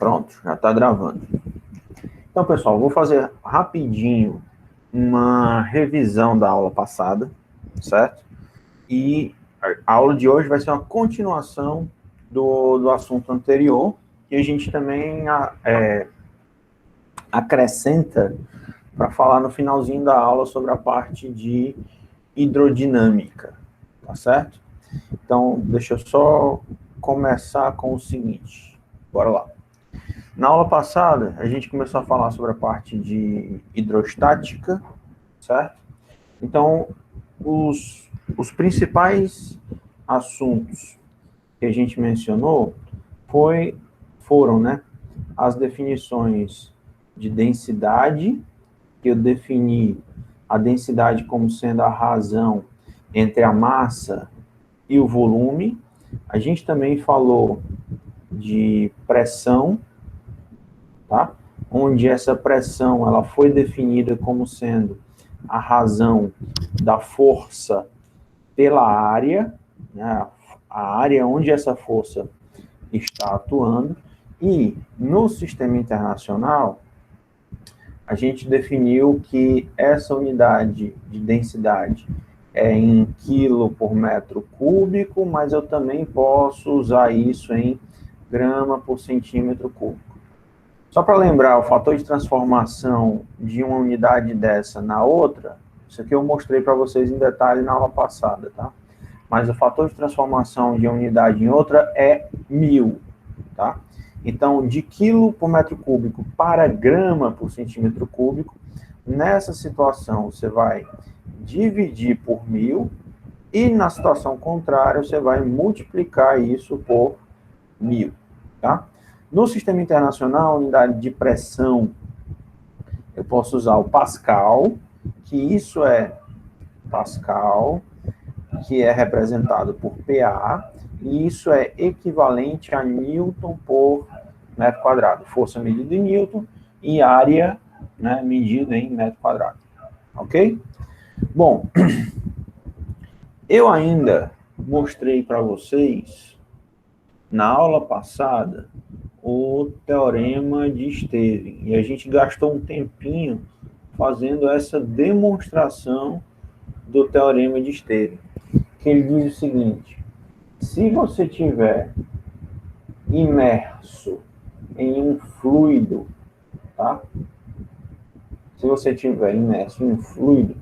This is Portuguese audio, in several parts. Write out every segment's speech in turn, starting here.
Pronto, já está gravando. Então, pessoal, vou fazer rapidinho uma revisão da aula passada, certo? E a aula de hoje vai ser uma continuação do assunto anterior, que a gente também acrescenta para falar no finalzinho da aula sobre a parte de hidrodinâmica, tá certo? Então, deixa eu só começar com o seguinte, bora lá. Na aula passada, a gente começou a falar sobre a parte de hidrostática, certo? Então, os principais assuntos que a gente mencionou foram, né, as definições de densidade, que eu defini a densidade como sendo a razão entre a massa e o volume. A gente também falou de pressão, tá? Onde essa pressão ela foi definida como sendo a razão da força pela área, né? A área onde essa força está atuando. E no sistema internacional, a gente definiu que essa unidade de densidade é em quilo por metro cúbico, mas eu também posso usar isso em grama por centímetro cúbico. Só para lembrar, o fator de transformação de uma unidade dessa na outra, isso aqui eu mostrei para vocês em detalhe na aula passada, tá? Mas o fator de transformação de uma unidade em outra é 1000, tá? Então, de quilo por metro cúbico para grama por centímetro cúbico, nessa situação você vai dividir por 1000 e na situação contrária você vai multiplicar isso por 1000, tá? No sistema internacional, a unidade de pressão, eu posso usar o Pascal, que isso é Pascal, que é representado por PA, e isso é equivalente a Newton por metro quadrado. Força medida em Newton e área, né, medida em metro quadrado. Ok? Bom, eu ainda mostrei para vocês, na aula passada, o teorema de Stirling. E a gente gastou um tempinho fazendo essa demonstração do teorema de Stirling. Que ele diz o seguinte: se você tiver imerso em um fluido, tá? Se você tiver imerso em um fluido,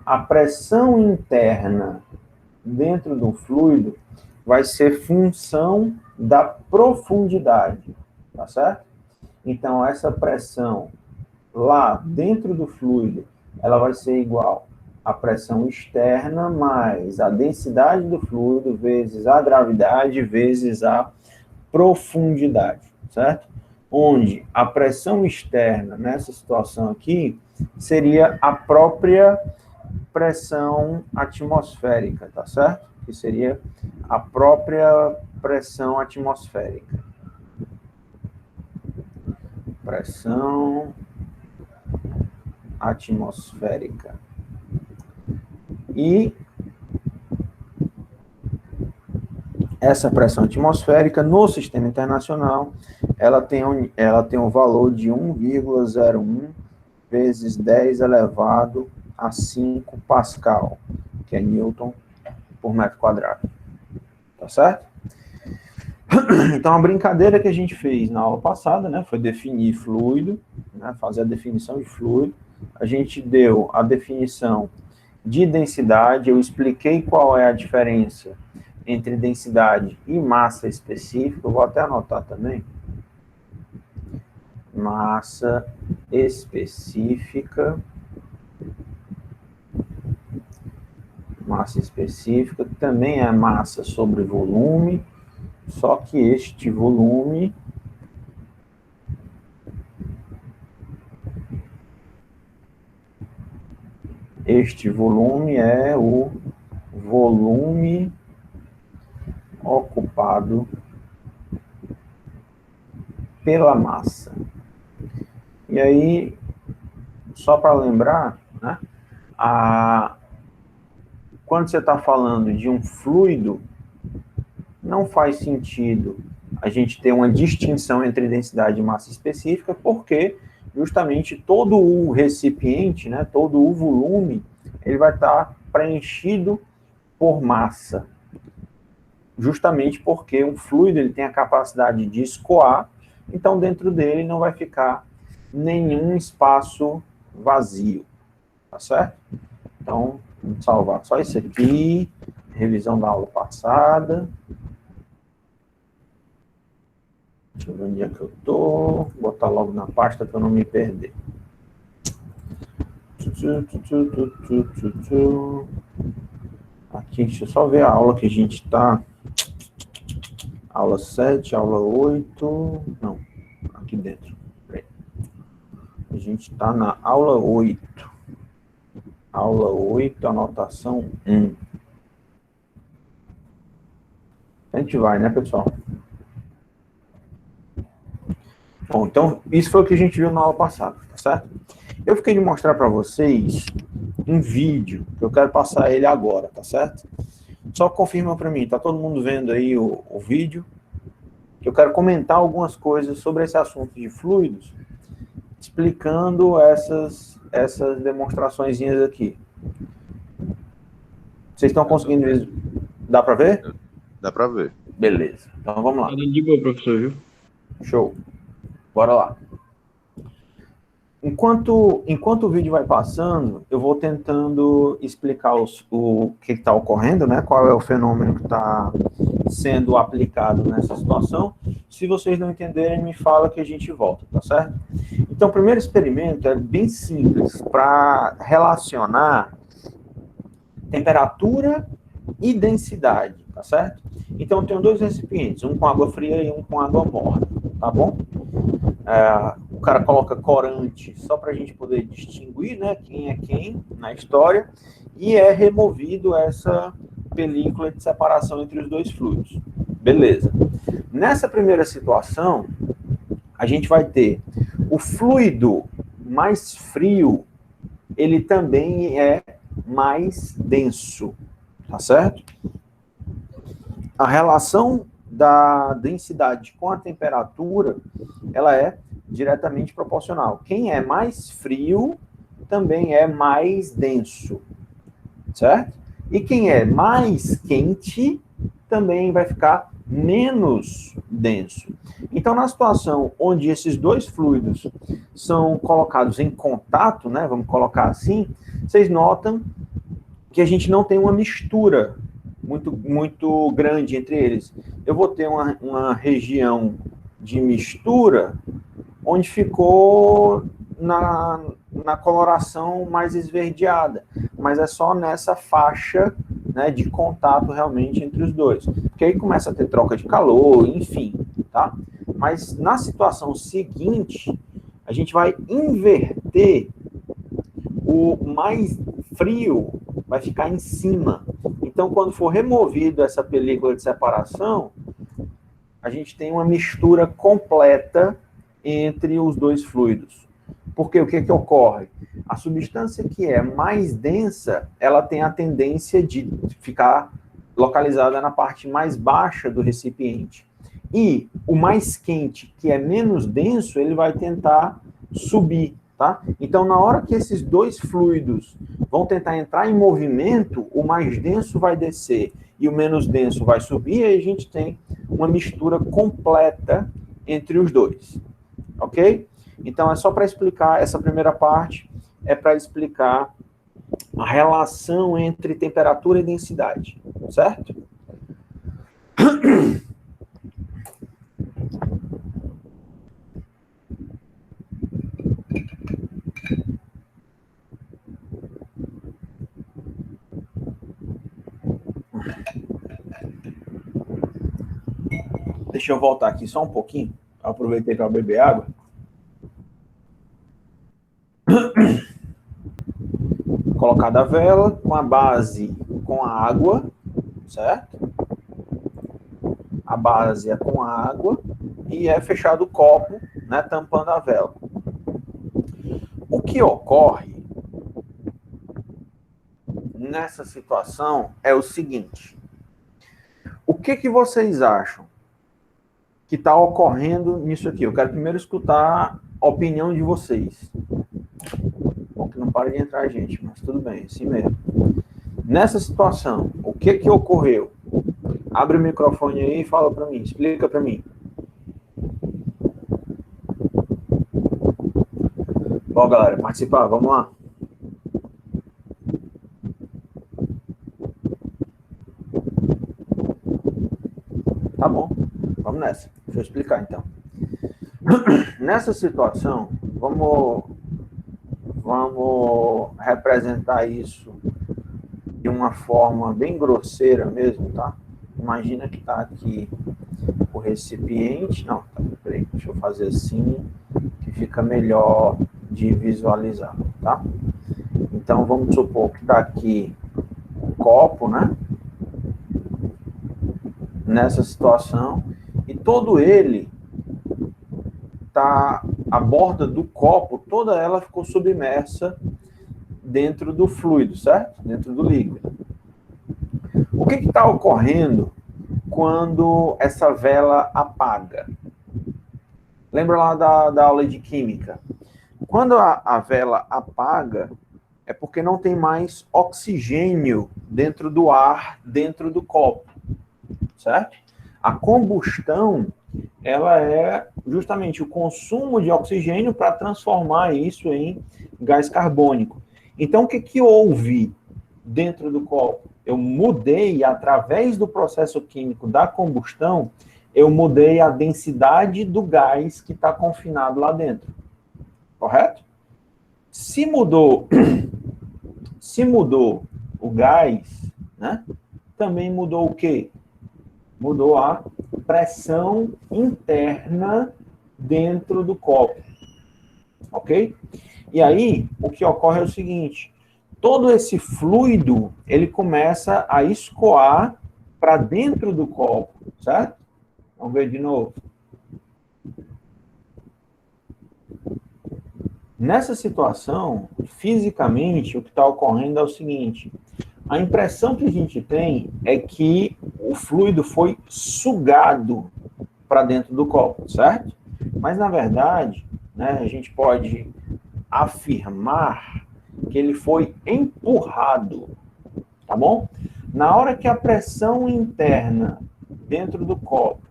a pressão interna dentro do fluido vai ser função da profundidade, tá certo? Então, essa pressão lá dentro do fluido, ela vai ser igual à pressão externa mais a densidade do fluido vezes a gravidade vezes a profundidade, certo? Onde a pressão externa, nessa situação aqui, seria a própria pressão atmosférica, tá certo? Que seria a própria pressão atmosférica. Pressão atmosférica. E essa pressão atmosférica no sistema internacional, ela tem um valor de 1,01 vezes 10 elevado a 5 Pascal, que é Newton por metro quadrado. Tá certo? Então, a brincadeira que a gente fez na aula passada, né, foi definir fluido, né, fazer a definição de fluido. A gente deu a definição de densidade, eu expliquei qual é a diferença entre densidade e massa específica. Eu vou até anotar também. Massa específica. Massa específica, que também é massa sobre volume, só que este volume é o volume ocupado pela massa. E aí, só para lembrar, né, quando você está falando de um fluido, não faz sentido a gente ter uma distinção entre densidade e massa específica, porque justamente todo o recipiente, né, todo o volume, ele vai estar preenchido por massa, justamente porque um fluido ele tem a capacidade de escoar, então dentro dele não vai ficar nenhum espaço vazio, tá certo? Então, vamos salvar só isso aqui, revisão da aula passada. Deixa eu ver onde é que eu tô, vou botar logo na pasta para eu não me perder. Aqui, deixa eu só ver a aula que a gente está. Aula 7, aula 8. Não, aqui dentro. A gente está na aula 8. Aula 8, anotação 1. A gente vai, né, pessoal? Bom, então, isso foi o que a gente viu na aula passada, tá certo? Eu fiquei de mostrar para vocês um vídeo, que eu quero passar ele agora, tá certo? Só confirma para mim, tá todo mundo vendo aí o vídeo? Que eu quero comentar algumas coisas sobre esse assunto de fluidos, explicando essas demonstraçõezinhas aqui. Vocês estão conseguindo ver? Dá para ver? Dá para ver. Beleza, então vamos lá. De boa, professor, viu? Show. Bora lá. Enquanto o vídeo vai passando, eu vou tentando explicar o que está ocorrendo, né? Qual é o fenômeno que está sendo aplicado nessa situação. Se vocês não entenderem, me fala que a gente volta, tá certo? Então, o primeiro experimento é bem simples para relacionar temperatura e densidade, tá certo? Então, eu tenho dois recipientes, um com água fria e um com água morna, tá bom? O cara coloca corante só para a gente poder distinguir, né, quem é quem na história, e é removido essa película de separação entre os dois fluidos. Beleza. Nessa primeira situação, a gente vai ter o fluido mais frio, ele também é mais denso, tá certo? A relação da densidade com a temperatura, ela é diretamente proporcional. Quem é mais frio também é mais denso, certo? E quem é mais quente também vai ficar menos denso. Então, na situação onde esses dois fluidos são colocados em contato, né, vamos colocar assim, vocês notam que a gente não tem uma mistura muito grande entre eles. Eu vou ter uma região de mistura onde ficou na coloração mais esverdeada, mas é só nessa faixa, né, de contato realmente entre os dois, porque aí começa a ter troca de calor, enfim, tá? Mas na situação seguinte, a gente vai inverter, o mais frio vai ficar em cima. Então, quando for removido essa película de separação, a gente tem uma mistura completa entre os dois fluidos. Porque o que ocorre? A substância que é mais densa, ela tem a tendência de ficar localizada na parte mais baixa do recipiente. E o mais quente, que é menos denso, ele vai tentar subir, tá? Então, na hora que esses dois fluidos vão tentar entrar em movimento, o mais denso vai descer e o menos denso vai subir, e aí a gente tem uma mistura completa entre os dois, ok? Então, é só para explicar, essa primeira parte é para explicar a relação entre temperatura e densidade, certo? Deixa eu voltar aqui só um pouquinho. Aproveitei para beber água. Colocada a vela com a base com a água, certo? A base é com a água e é fechado o copo, né, tampando a vela. O que ocorre nessa situação é o seguinte: o que vocês acham? que está ocorrendo nisso aqui? Eu quero primeiro escutar a opinião de vocês. Bom, que não para de entrar gente, mas tudo bem, assim mesmo. Nessa situação, o que ocorreu? Abre o microfone aí e fala para mim, explica para mim. Bom, galera, participar, vamos lá. Tá bom, vamos nessa. Deixa eu explicar então. Nessa situação, vamos representar isso de uma forma bem grosseira mesmo, tá? Imagina que tá aqui o recipiente. Não, tá, peraí, deixa eu fazer assim, que fica melhor de visualizar, tá? Então, vamos supor que tá aqui o copo, né? Nessa situação, e todo ele tá, a borda do copo, toda ela ficou submersa dentro do fluido, certo? Dentro do líquido. O que está ocorrendo quando essa vela apaga? Lembra lá da aula de química? Quando a vela apaga, é porque não tem mais oxigênio dentro do ar, dentro do copo, certo? A combustão, ela é justamente o consumo de oxigênio para transformar isso em gás carbônico. Então, o que houve dentro do copo? Eu mudei, através do processo químico da combustão, eu mudei a densidade do gás que está confinado lá dentro. Correto? Se mudou o gás, né, também mudou o quê? Mudou a pressão interna dentro do copo. Ok? E aí, o que ocorre é o seguinte: todo esse fluido, ele começa a escoar para dentro do copo, certo? Vamos ver de novo. Nessa situação, fisicamente, o que está ocorrendo é o seguinte: a impressão que a gente tem é que o fluido foi sugado para dentro do copo, certo? Mas, na verdade, né, a gente pode afirmar que ele foi empurrado, tá bom? Na hora que a pressão interna dentro do copo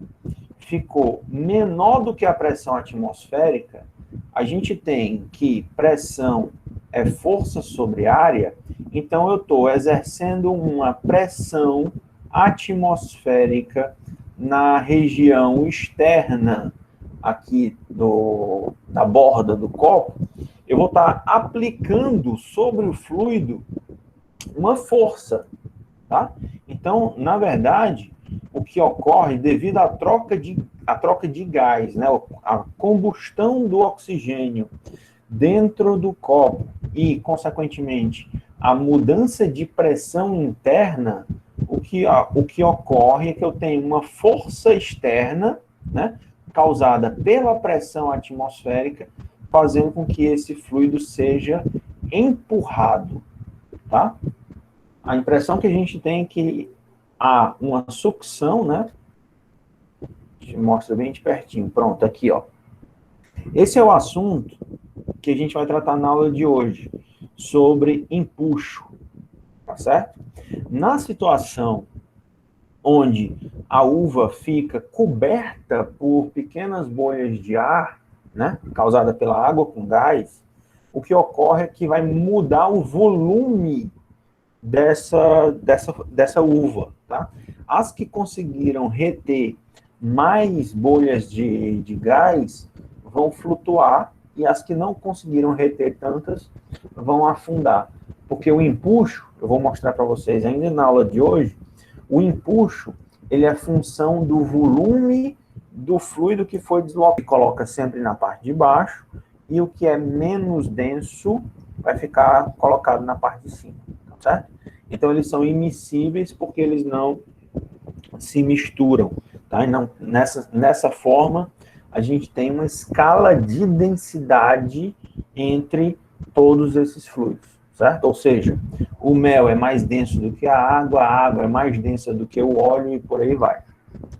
ficou menor do que a pressão atmosférica, a gente tem que pressão é força sobre área, então eu estou exercendo uma pressão atmosférica na região externa aqui da borda do copo. Eu vou estar aplicando sobre o fluido uma força, tá? Então, na verdade, o que ocorre devido à troca de gás, né, a combustão do oxigênio dentro do copo e, consequentemente, a mudança de pressão interna, o que ocorre é que eu tenho uma força externa, né, causada pela pressão atmosférica, fazendo com que esse fluido seja empurrado, tá? A impressão que a gente tem é que há uma sucção, né? Deixa eu mostrar bem de pertinho. Pronto, aqui, ó. Esse é o assunto que a gente vai tratar na aula de hoje, sobre empuxo, tá certo? Na situação onde a uva fica coberta por pequenas bolhas de ar, né, causada pela água com gás, o que ocorre é que vai mudar o volume dessa uva, tá? As que conseguiram reter mais bolhas de gás vão flutuar, e as que não conseguiram reter tantas vão afundar. Porque o empuxo, eu vou mostrar para vocês ainda na aula de hoje, o empuxo, ele é função do volume do fluido que foi deslocado. Ele coloca sempre na parte de baixo, e o que é menos denso vai ficar colocado na parte de cima, tá certo? Então, eles são immiscíveis porque eles não se misturam, tá? E não, nessa forma, a gente tem uma escala de densidade entre todos esses fluidos, certo? Ou seja, o mel é mais denso do que a água é mais densa do que o óleo e por aí vai,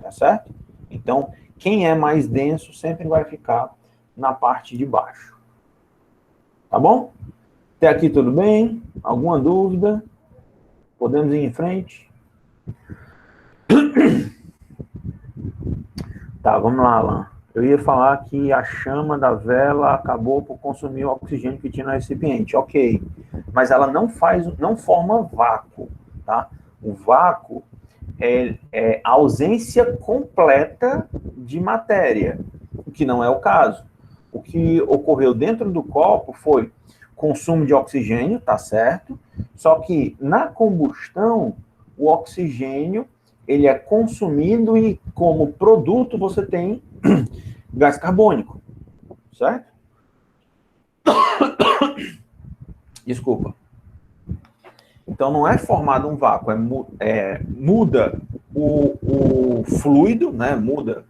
tá certo? Então, Quem é mais denso sempre vai ficar na parte de baixo. Tá bom? Até aqui tudo bem? Alguma dúvida? Podemos ir em frente? Tá, vamos lá, Alan. Eu ia falar que a chama da vela acabou por consumir o oxigênio que tinha no recipiente. Ok. Mas ela não forma vácuo, tá? O vácuo é a ausência completa de matéria, o que não é o caso. O que ocorreu dentro do copo foi consumo de oxigênio, tá certo? Só que na combustão, o oxigênio ele é consumido e como produto você tem gás carbônico, certo? Desculpa. Então não é formado um vácuo, muda o fluido, né? Muda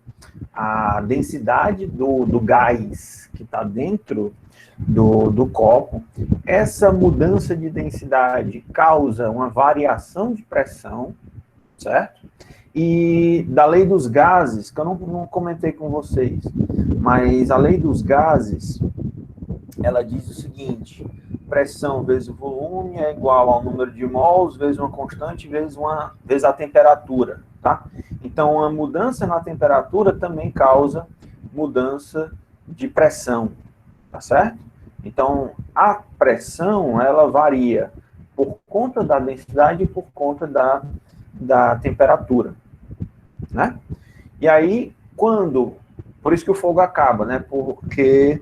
a densidade do gás que está dentro do copo. Essa mudança de densidade causa uma variação de pressão, certo? E da lei dos gases, que eu não comentei com vocês, mas a lei dos gases, ela diz o seguinte: pressão vezes o volume é igual ao número de mols vezes uma constante vezes a temperatura, tá? Então, a mudança na temperatura também causa mudança de pressão, tá certo? Então, a pressão, ela varia por conta da densidade e por conta da temperatura, né? E aí, por isso que o fogo acaba, né? Porque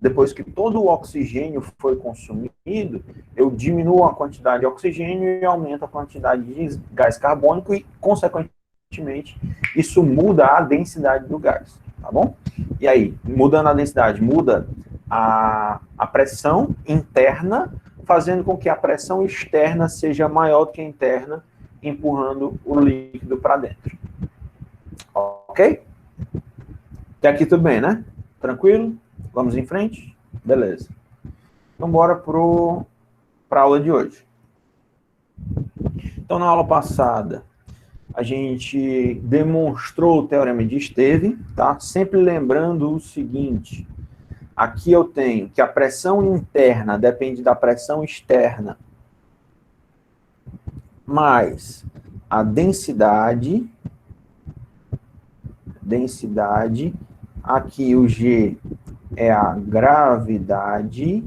depois que todo o oxigênio foi consumido, eu diminuo a quantidade de oxigênio e aumento a quantidade de gás carbônico e, consequentemente, isso muda a densidade do gás, tá bom? E aí, mudando a densidade, muda a pressão interna, fazendo com que a pressão externa seja maior do que a interna, empurrando o líquido para dentro. Ok? Até aqui tudo bem, né? Tranquilo? Vamos em frente? Beleza. Então, bora para a aula de hoje. Então, na aula passada, a gente demonstrou o teorema de Esteve, tá? Sempre lembrando o seguinte: aqui eu tenho que a pressão interna depende da pressão externa, mais a densidade, aqui o G é a gravidade,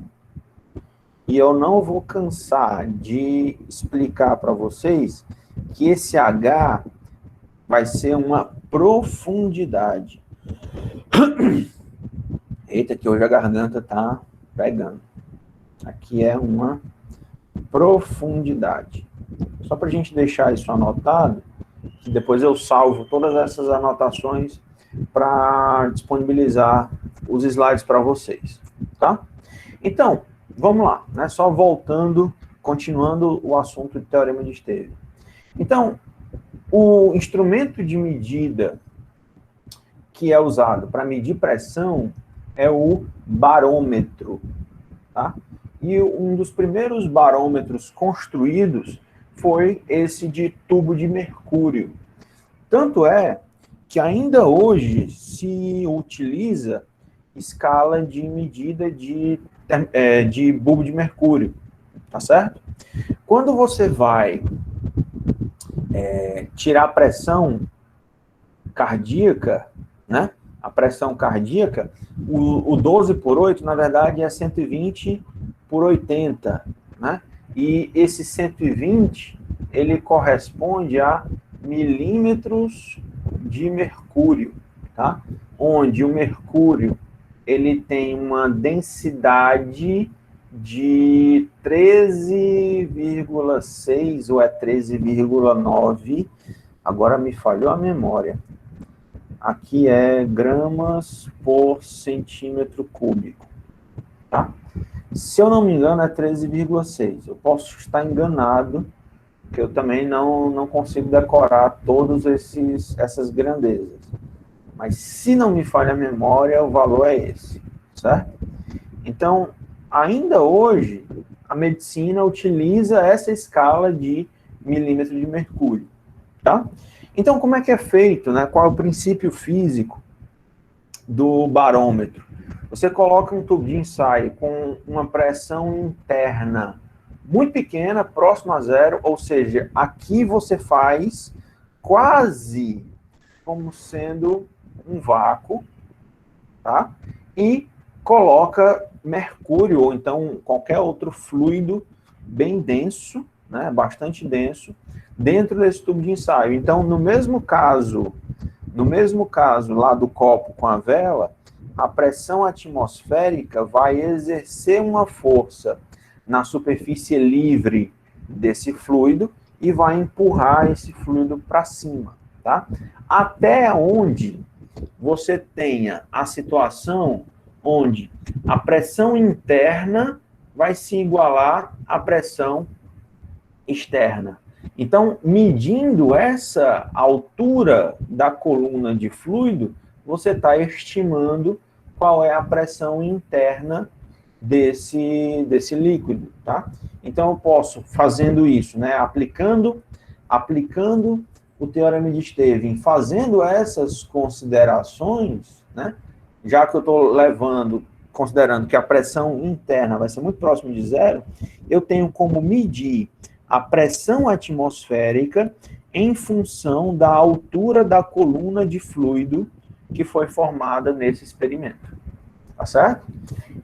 e eu não vou cansar de explicar para vocês que esse H vai ser uma profundidade. Eita, que hoje a garganta tá pegando. Aqui é uma profundidade. Só para a gente deixar isso anotado, que depois eu salvo todas essas anotações para disponibilizar os slides para vocês, tá? Então, vamos lá, né? Só voltando, continuando o assunto de teorema de Esteve. Então, o instrumento de medida que é usado para medir pressão é o barômetro, tá? E um dos primeiros barômetros construídos foi esse de tubo de mercúrio. Tanto é que ainda hoje se utiliza escala de medida de bulbo de mercúrio, tá certo? Quando você vai tirar a pressão cardíaca, né? A pressão cardíaca, o 12 por 8, na verdade, é 120 por 80, né? E esse 120, ele corresponde a milímetros de mercúrio, tá? Onde o mercúrio, ele tem uma densidade de 13,6 ou é 13,9, agora me falhou a memória. Aqui é gramas por centímetro cúbico, tá? Se eu não me engano, é 13,6. Eu posso estar enganado, porque eu também não consigo decorar todas essas grandezas. Mas se não me falha a memória, o valor é esse, certo? Então, ainda hoje, a medicina utiliza essa escala de milímetro de mercúrio, tá? Então, como é que é feito, né? Qual é o princípio físico do barômetro? Você coloca um tubo de ensaio com uma pressão interna muito pequena, próxima a zero, ou seja, aqui você faz quase como sendo um vácuo, tá? E coloca mercúrio, ou então qualquer outro fluido bem denso, né, bastante denso, dentro desse tubo de ensaio. Então, no mesmo caso lá do copo com a vela, a pressão atmosférica vai exercer uma força na superfície livre desse fluido e vai empurrar esse fluido para cima, tá? Até onde você tenha a situação onde a pressão interna vai se igualar à pressão externa. Então, medindo essa altura da coluna de fluido, você está estimando qual é a pressão interna desse líquido, tá? Então, eu posso, fazendo isso, né, aplicando o teorema de Stevin, fazendo essas considerações, né, já que eu estou considerando que a pressão interna vai ser muito próxima de zero, eu tenho como medir a pressão atmosférica em função da altura da coluna de fluido que foi formada nesse experimento. Tá certo?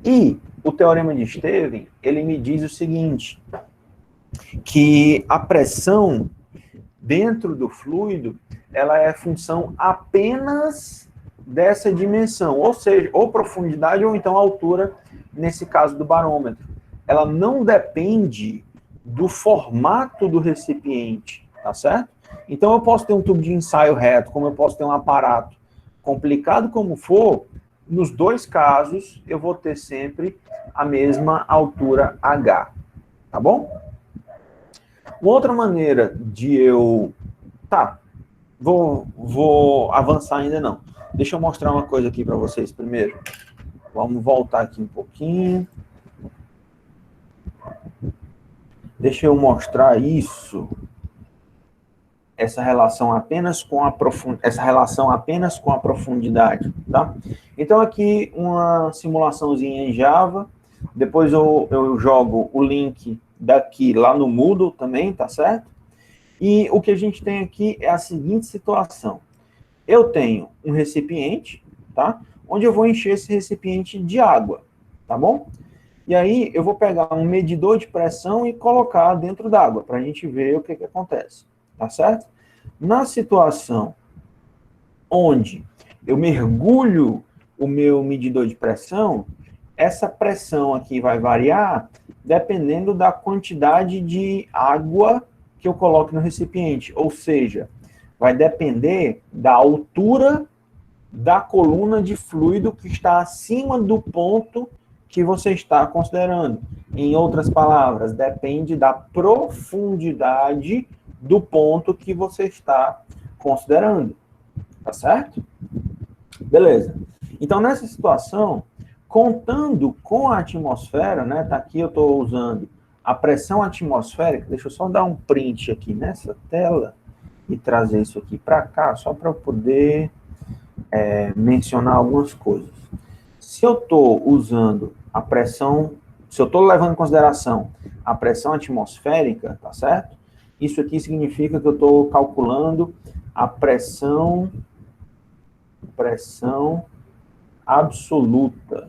E o teorema de Stevin, ele me diz o seguinte, que a pressão dentro do fluido, ela é função apenas dessa dimensão, ou seja, ou profundidade ou então altura, nesse caso do barômetro. Ela não depende do formato do recipiente, tá certo? Então eu posso ter um tubo de ensaio reto, como eu posso ter um aparato. Complicado como for, nos dois casos eu vou ter sempre a mesma altura H, tá bom? Uma outra maneira de eu... Tá, vou avançar ainda não. Deixa eu mostrar uma coisa aqui para vocês primeiro. Vamos voltar aqui um pouquinho. Deixa eu mostrar isso. Essa relação apenas com a profundidade, tá? Então aqui uma simulaçãozinha em Java. Depois eu jogo o link daqui lá no Moodle também, tá certo? E o que a gente tem aqui é a seguinte situação. Eu tenho um recipiente, tá? Onde eu vou encher esse recipiente de água, tá bom? E aí eu vou pegar um medidor de pressão e colocar dentro d'água, para a gente ver o que acontece, tá certo? Na situação onde eu mergulho o meu medidor de pressão, essa pressão aqui vai variar dependendo da quantidade de água que eu coloco no recipiente, ou seja, vai depender da altura da coluna de fluido que está acima do ponto que você está considerando. Em outras palavras, depende da profundidade do ponto que você está considerando. Tá certo? Beleza. Então, nessa situação, contando com a atmosfera, né? Tá aqui, eu estou usando a pressão atmosférica. Deixa eu só dar um print aqui nessa tela e trazer isso aqui para cá, só para eu poder mencionar algumas coisas. Se eu estou usando a pressão, se eu estou levando em consideração a pressão atmosférica, tá certo? Isso aqui significa que eu estou calculando a pressão absoluta.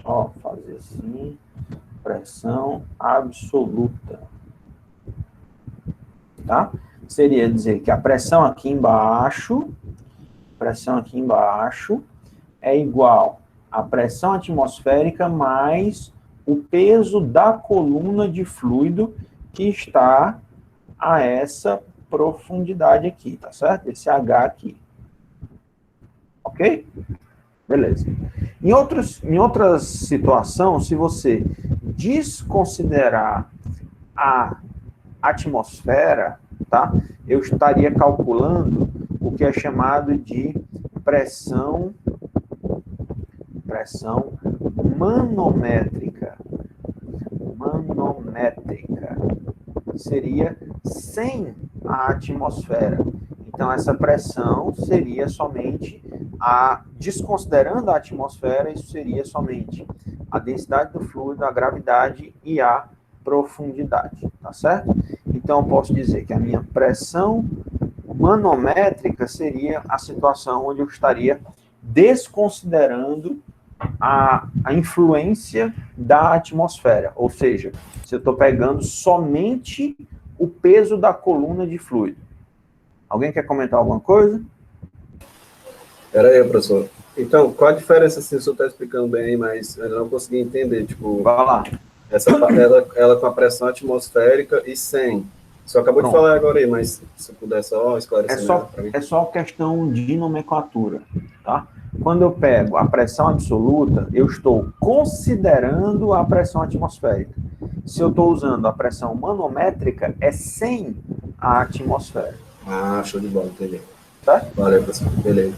Ó, fazer assim, pressão absoluta. Tá? Seria dizer que a pressão aqui embaixo é igual à pressão atmosférica mais o peso da coluna de fluido que está a essa profundidade aqui, tá certo? Esse H aqui. Ok? Beleza. Em outras situações, se você desconsiderar a atmosfera, tá? Eu estaria calculando o que é chamado de pressão manométrica. Manométrica seria sem a atmosfera. Então, essa pressão seria somente desconsiderando a atmosfera, isso seria somente a densidade do fluido, a gravidade e a profundidade, tá certo? Então, eu posso dizer que a minha pressão manométrica seria a situação onde eu estaria desconsiderando a influência da atmosfera, ou seja, se eu estou pegando somente o peso da coluna de fluido. Alguém quer comentar alguma coisa? Era eu, professor. Então, qual a diferença, assim, o senhor está explicando bem aí, mas eu não consegui entender, tipo, vai lá. Ela com a pressão atmosférica e sem. O senhor acabou de falar agora aí, mas se puder só esclarecer melhor para mim. É só questão de nomenclatura, tá? Quando eu pego a pressão absoluta, eu estou considerando a pressão atmosférica. Se eu estou usando a pressão manométrica, é sem a atmosfera. Ah, show de bola, entendi. Tá? Valeu, professor. Beleza.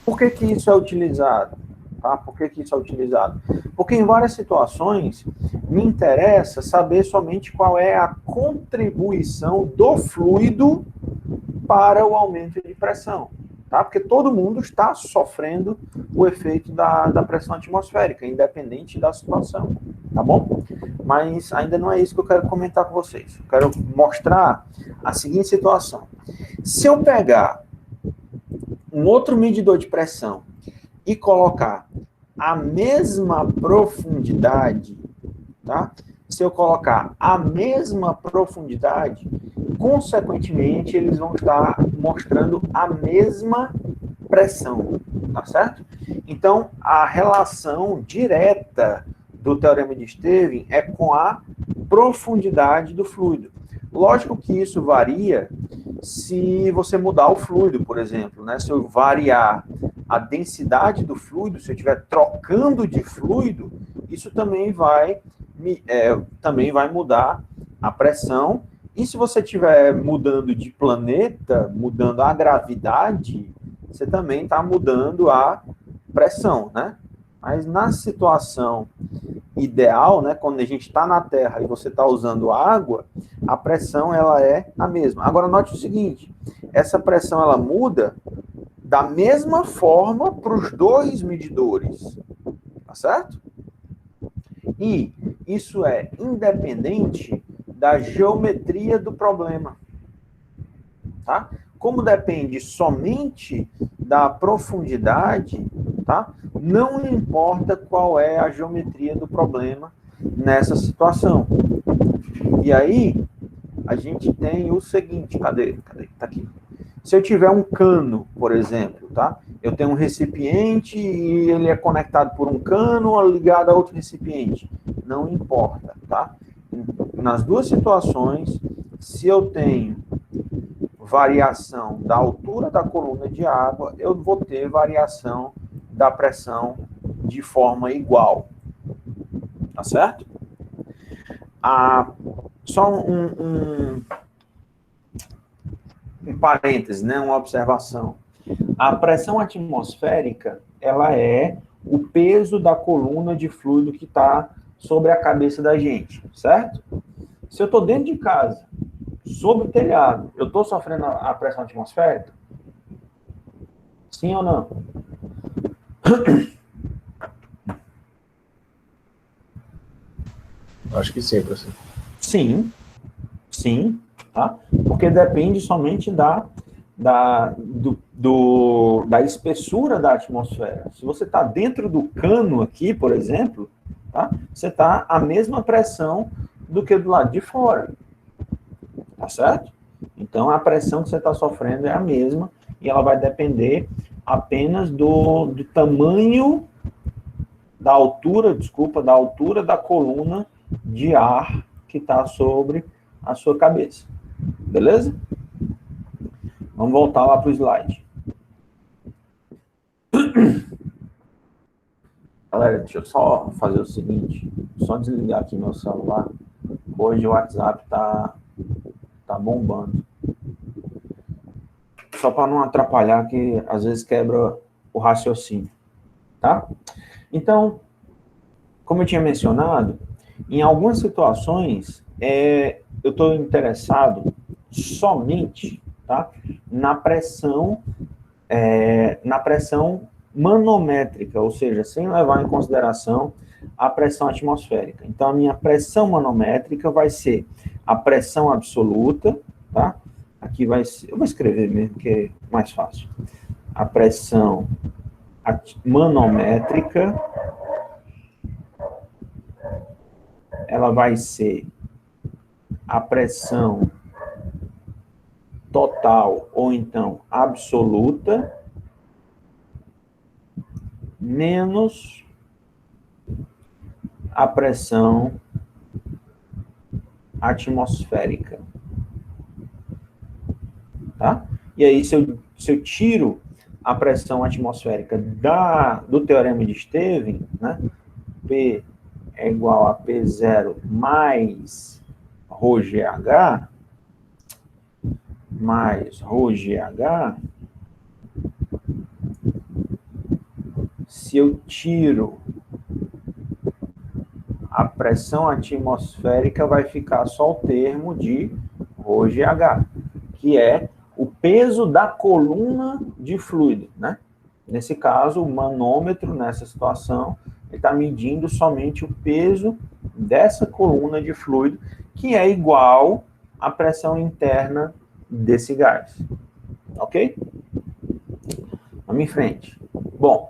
Por que isso é utilizado? Tá? Por que isso é utilizado? Porque em várias situações me interessa saber somente qual é a contribuição do fluido para o aumento de pressão. Tá? Porque todo mundo está sofrendo o efeito da pressão atmosférica, independente da situação. Tá bom? Mas ainda não é isso que eu quero comentar com vocês. Eu quero mostrar a seguinte situação. Se eu pegar um outro medidor de pressão e colocar a mesma profundidade, tá? Se eu colocar a mesma profundidade, consequentemente, eles vão estar mostrando a mesma pressão, tá certo? Então, a relação direta do teorema de Stirling é com a profundidade do fluido. Lógico que isso varia se você mudar o fluido, por exemplo, né? Se eu variar a densidade do fluido, se eu estiver trocando de fluido, isso também vai mudar a pressão. E se você estiver mudando de planeta, mudando a gravidade, você também está mudando a pressão, né? Mas na situação ideal, né, quando a gente está na Terra e você está usando água, a pressão ela é a mesma. Agora, note o seguinte, essa pressão ela muda da mesma forma para os dois medidores, tá certo? E isso é independente da geometria do problema, tá? Como depende somente da profundidade, tá? Não importa qual é a geometria do problema nessa situação. E aí, a gente tem o seguinte, cadê? Tá aqui. Se eu tiver um cano, por exemplo, tá? Eu tenho um recipiente e ele é conectado por um cano ligado a outro recipiente. Não importa, tá? Nas duas situações, se eu tenho variação da altura da coluna de água, eu vou ter variação da pressão de forma igual. Tá certo? Só um parêntese, né? Uma observação. A pressão atmosférica, ela é o peso da coluna de fluido que está sobre a cabeça da gente, certo? Se eu estou dentro de casa, sobre o telhado, eu estou sofrendo a pressão atmosférica? Sim ou não? Acho que sim, professor. Sim, tá? Porque depende somente da espessura da atmosfera. Se você está dentro do cano aqui, por exemplo, tá? Você está a mesma pressão do que do lado de fora. Tá certo? Então, a pressão que você está sofrendo é a mesma e ela vai depender apenas do tamanho, da altura da coluna de ar que está sobre a sua cabeça. Beleza? Vamos voltar lá para o slide. Galera, deixa eu só fazer o seguinte, só desligar aqui meu celular. Hoje o WhatsApp tá bombando. Só para não atrapalhar, que às vezes quebra o raciocínio, tá? Então, como eu tinha mencionado, em algumas situações, eu estou interessado somente, tá? Na pressão manométrica, ou seja, sem levar em consideração a pressão atmosférica. Então, a minha pressão manométrica vai ser a pressão absoluta, tá? Aqui vai ser, eu vou escrever mesmo, que é mais fácil. A pressão manométrica, ela vai ser a pressão total, ou então absoluta, menos a pressão atmosférica. Tá? E aí, se eu tiro a pressão atmosférica do teorema de Stevens, né? P é igual a P0 mais ρGH, se eu tiro a pressão atmosférica, vai ficar só o termo de ρGH, que é o peso da coluna de fluido, né? Nesse caso, o manômetro, nessa situação, ele está medindo somente o peso dessa coluna de fluido, que é igual à pressão interna desse gás. Ok? Vamos em frente. Bom,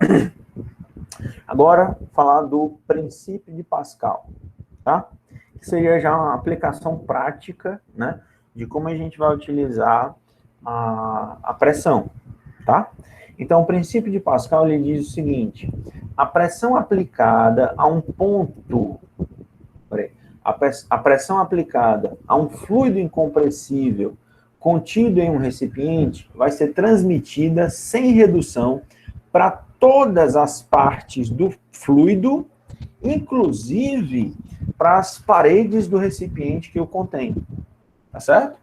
agora falar do princípio de Pascal, tá? Que seria já uma aplicação prática, né? De como a gente vai utilizar a pressão, tá? Então, o princípio de Pascal, ele diz o seguinte: a pressão aplicada a um ponto, a pressão aplicada a um fluido incompressível contido em um recipiente vai ser transmitida sem redução para todas as partes do fluido, inclusive para as paredes do recipiente que o contém. Tá certo?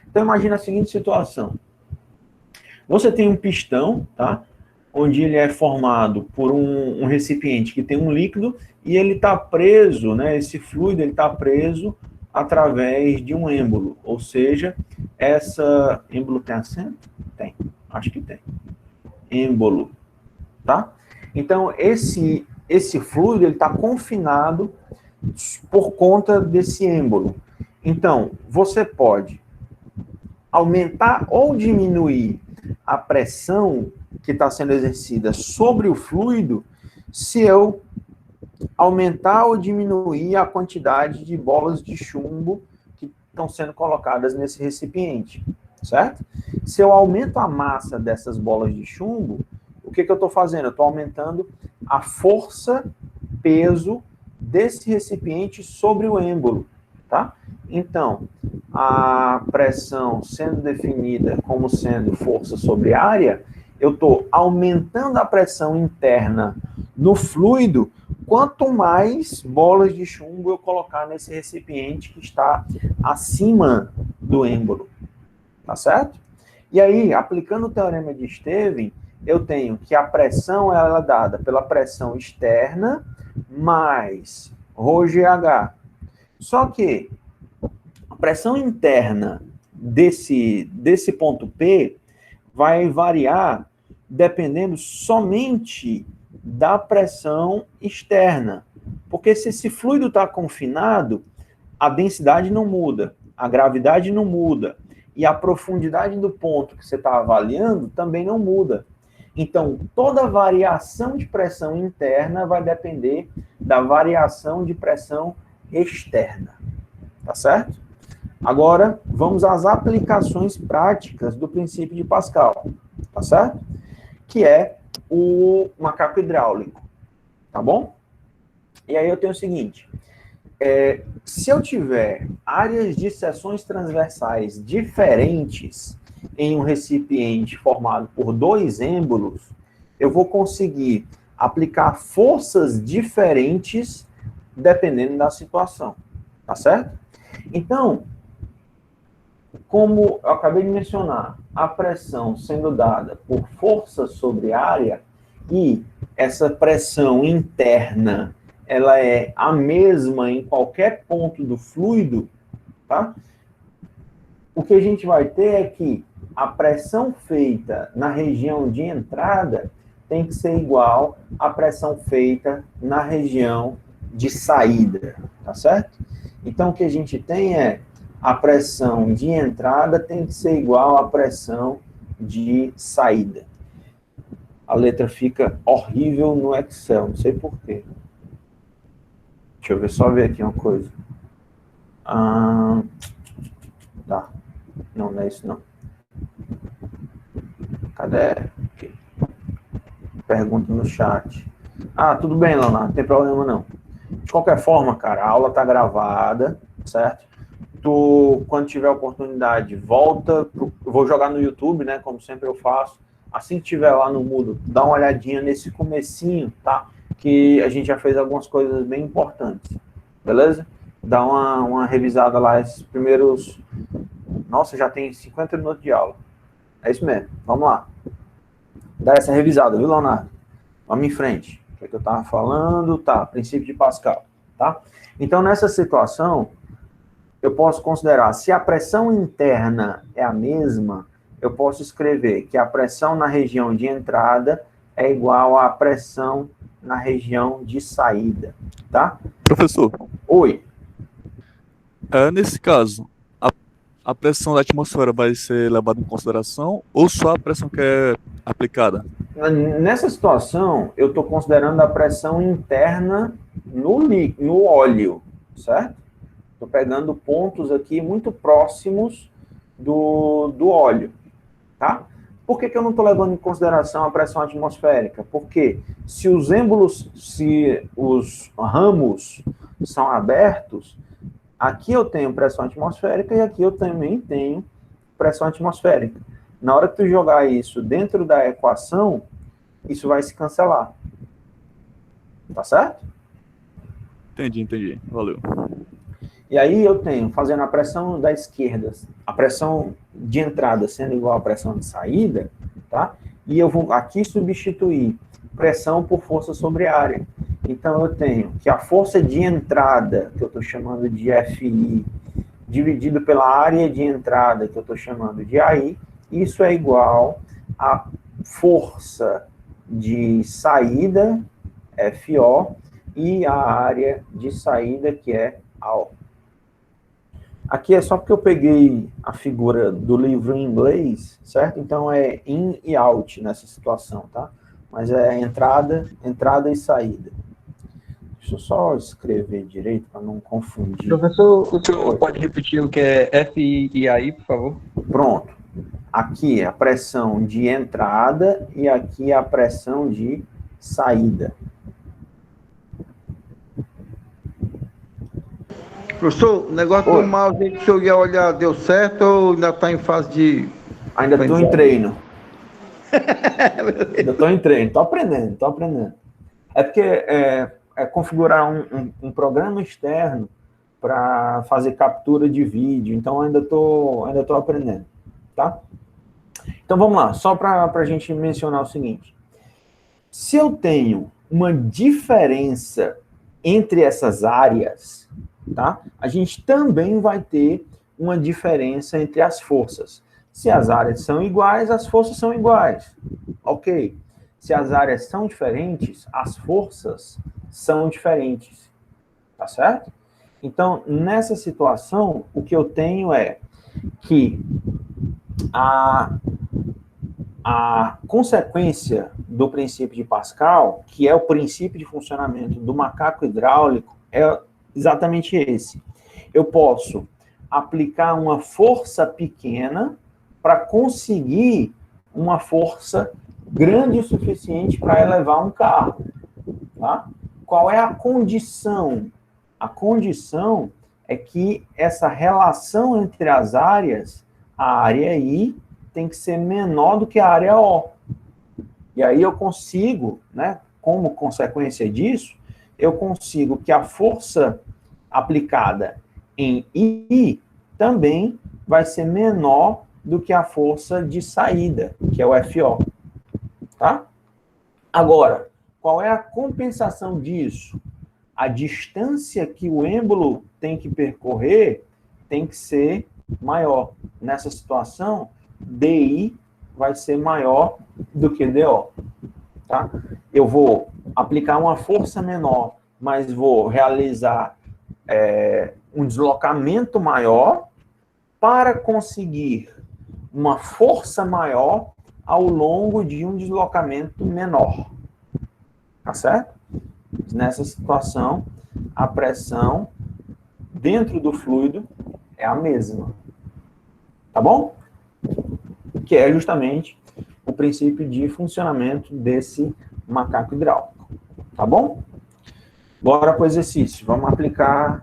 Então, imagina a seguinte situação. Você tem um pistão, tá? Onde ele é formado por um recipiente que tem um líquido e ele está preso, né? Esse fluido ele está preso através de um êmbolo. Ou seja, essa... Êmbolo tem acento? Tem. Acho que tem. Êmbolo. Tá? Então, esse fluido ele está confinado por conta desse êmbolo. Então, você pode aumentar ou diminuir a pressão que está sendo exercida sobre o fluido se eu aumentar ou diminuir a quantidade de bolas de chumbo que estão sendo colocadas nesse recipiente, certo? Se eu aumento a massa dessas bolas de chumbo, o que eu estou fazendo? Eu estou aumentando a força, peso desse recipiente sobre o êmbolo, tá? Então, a pressão sendo definida como sendo força sobre área, eu estou aumentando a pressão interna no fluido, quanto mais bolas de chumbo eu colocar nesse recipiente que está acima do êmbolo, tá certo? E aí, aplicando o teorema de Stevens, eu tenho que a pressão ela é dada pela pressão externa mais ρGH. Só que a pressão interna desse ponto P vai variar dependendo somente da pressão externa. Porque se esse fluido está confinado, a densidade não muda, a gravidade não muda, e a profundidade do ponto que você está avaliando também não muda. Então, toda variação de pressão interna vai depender da variação de pressão externa. Tá certo? Agora, vamos às aplicações práticas do princípio de Pascal. Tá certo? Que é o macaco hidráulico. Tá bom? E aí eu tenho o seguinte. Se eu tiver áreas de seções transversais diferentes em um recipiente formado por dois êmbolos, eu vou conseguir aplicar forças diferentes dependendo da situação. Tá certo? Então, como eu acabei de mencionar, a pressão sendo dada por força sobre área e essa pressão interna ela é a mesma em qualquer ponto do fluido, tá? O que a gente vai ter é que a pressão feita na região de entrada tem que ser igual à pressão feita na região de saída, tá certo? Então, o que a gente tem é a pressão de entrada tem que ser igual à pressão de saída. A letra fica horrível no Excel, não sei porquê. Deixa eu ver, só ver aqui uma coisa. Tá. Não é isso, não. Cadê? Okay. Pergunta no chat. Tudo bem, Leonardo, não tem problema não. De qualquer forma, cara, a aula tá gravada, certo? Tu, quando tiver oportunidade, volta. Vou jogar no YouTube, né? Como sempre eu faço. Assim que tiver lá no Moodle, dá uma olhadinha nesse comecinho, tá? Que a gente já fez algumas coisas bem importantes. Beleza? Dá uma revisada lá, esses primeiros... Nossa, já tem 50 minutos de aula. É isso mesmo. Vamos lá. Dá essa revisada, viu, Leonardo? Vamos em frente. O que é que eu estava falando? Tá, princípio de Pascal. Tá? Então, nessa situação, eu posso considerar, se a pressão interna é a mesma, eu posso escrever que a pressão na região de entrada é igual à pressão na região de saída. Tá? Professor. Oi. Nesse caso, a pressão da atmosfera vai ser levada em consideração ou só a pressão que é aplicada? Nessa situação, eu estou considerando a pressão interna no óleo, certo? Estou pegando pontos aqui muito próximos do óleo, tá? Por que eu não estou levando em consideração a pressão atmosférica? Porque se os ramos são abertos, aqui eu tenho pressão atmosférica e aqui eu também tenho pressão atmosférica. Na hora que tu jogar isso dentro da equação, isso vai se cancelar. Tá certo? Entendi. Valeu. E aí eu tenho, fazendo a pressão da esquerda, a pressão de entrada sendo igual à pressão de saída, tá? E eu vou aqui substituir pressão por força sobre área. Então eu tenho que a força de entrada, que eu estou chamando de FI, dividido pela área de entrada, que eu estou chamando de AI, isso é igual à força de saída, FO, e a área de saída, que é AO. Aqui é só porque eu peguei a figura do livro em inglês, certo? Então é in e out nessa situação, tá? Mas é entrada e saída. Deixa eu só escrever direito para não confundir. Professor, o senhor pode repetir o que é FI e AI, por favor? Pronto. Aqui é a pressão de entrada e aqui é a pressão de saída. Professor, o negócio do mouse que o senhor ia olhar deu certo ou ainda está em fase de... Ainda estou em treino. Ainda estou em treino. Estou aprendendo. É porque é configurar um programa externo para fazer captura de vídeo. Então, ainda tô aprendendo. Tá? Então, vamos lá. Só para a gente mencionar o seguinte. Se eu tenho uma diferença entre essas áreas, tá? A gente também vai ter uma diferença entre as forças. Se as áreas são iguais, as forças são iguais. Ok. Se as áreas são diferentes, as forças são diferentes. Tá certo? Então, nessa situação, o que eu tenho é que a consequência do princípio de Pascal, que é o princípio de funcionamento do macaco hidráulico, é exatamente esse. Eu posso aplicar uma força pequena para conseguir uma força grande o suficiente para elevar um carro. Tá? Qual é a condição? A condição é que essa relação entre as áreas, a área I tem que ser menor do que a área O. E aí eu consigo, né, como consequência disso, eu consigo que a força aplicada em I também vai ser menor do que a força de saída, que é o FO. Tá? Agora, qual é a compensação disso? A distância que o êmbolo tem que percorrer tem que ser maior. Nessa situação, DI vai ser maior do que DO. Tá? Eu vou aplicar uma força menor, mas vou realizar um deslocamento maior para conseguir uma força maior ao longo de um deslocamento menor. Tá certo? Nessa situação, a pressão dentro do fluido é a mesma. Tá bom? Que é justamente o princípio de funcionamento desse macaco hidráulico. Tá bom? Bora para o exercício. Vamos aplicar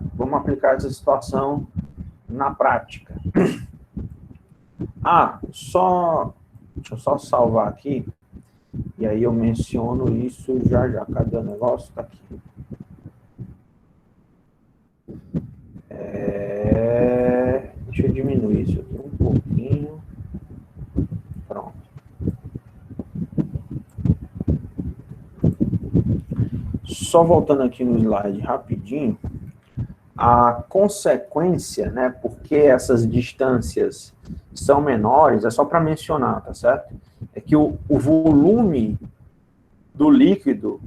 essa situação na prática. Deixa eu só salvar aqui. E aí eu menciono isso já. Cadê o negócio? Tá aqui. Deixa eu diminuir isso aqui um pouquinho. Pronto. Só voltando aqui no slide rapidinho, a consequência, né, porque essas distâncias são menores, é só para mencionar, tá certo? É que o volume do líquido,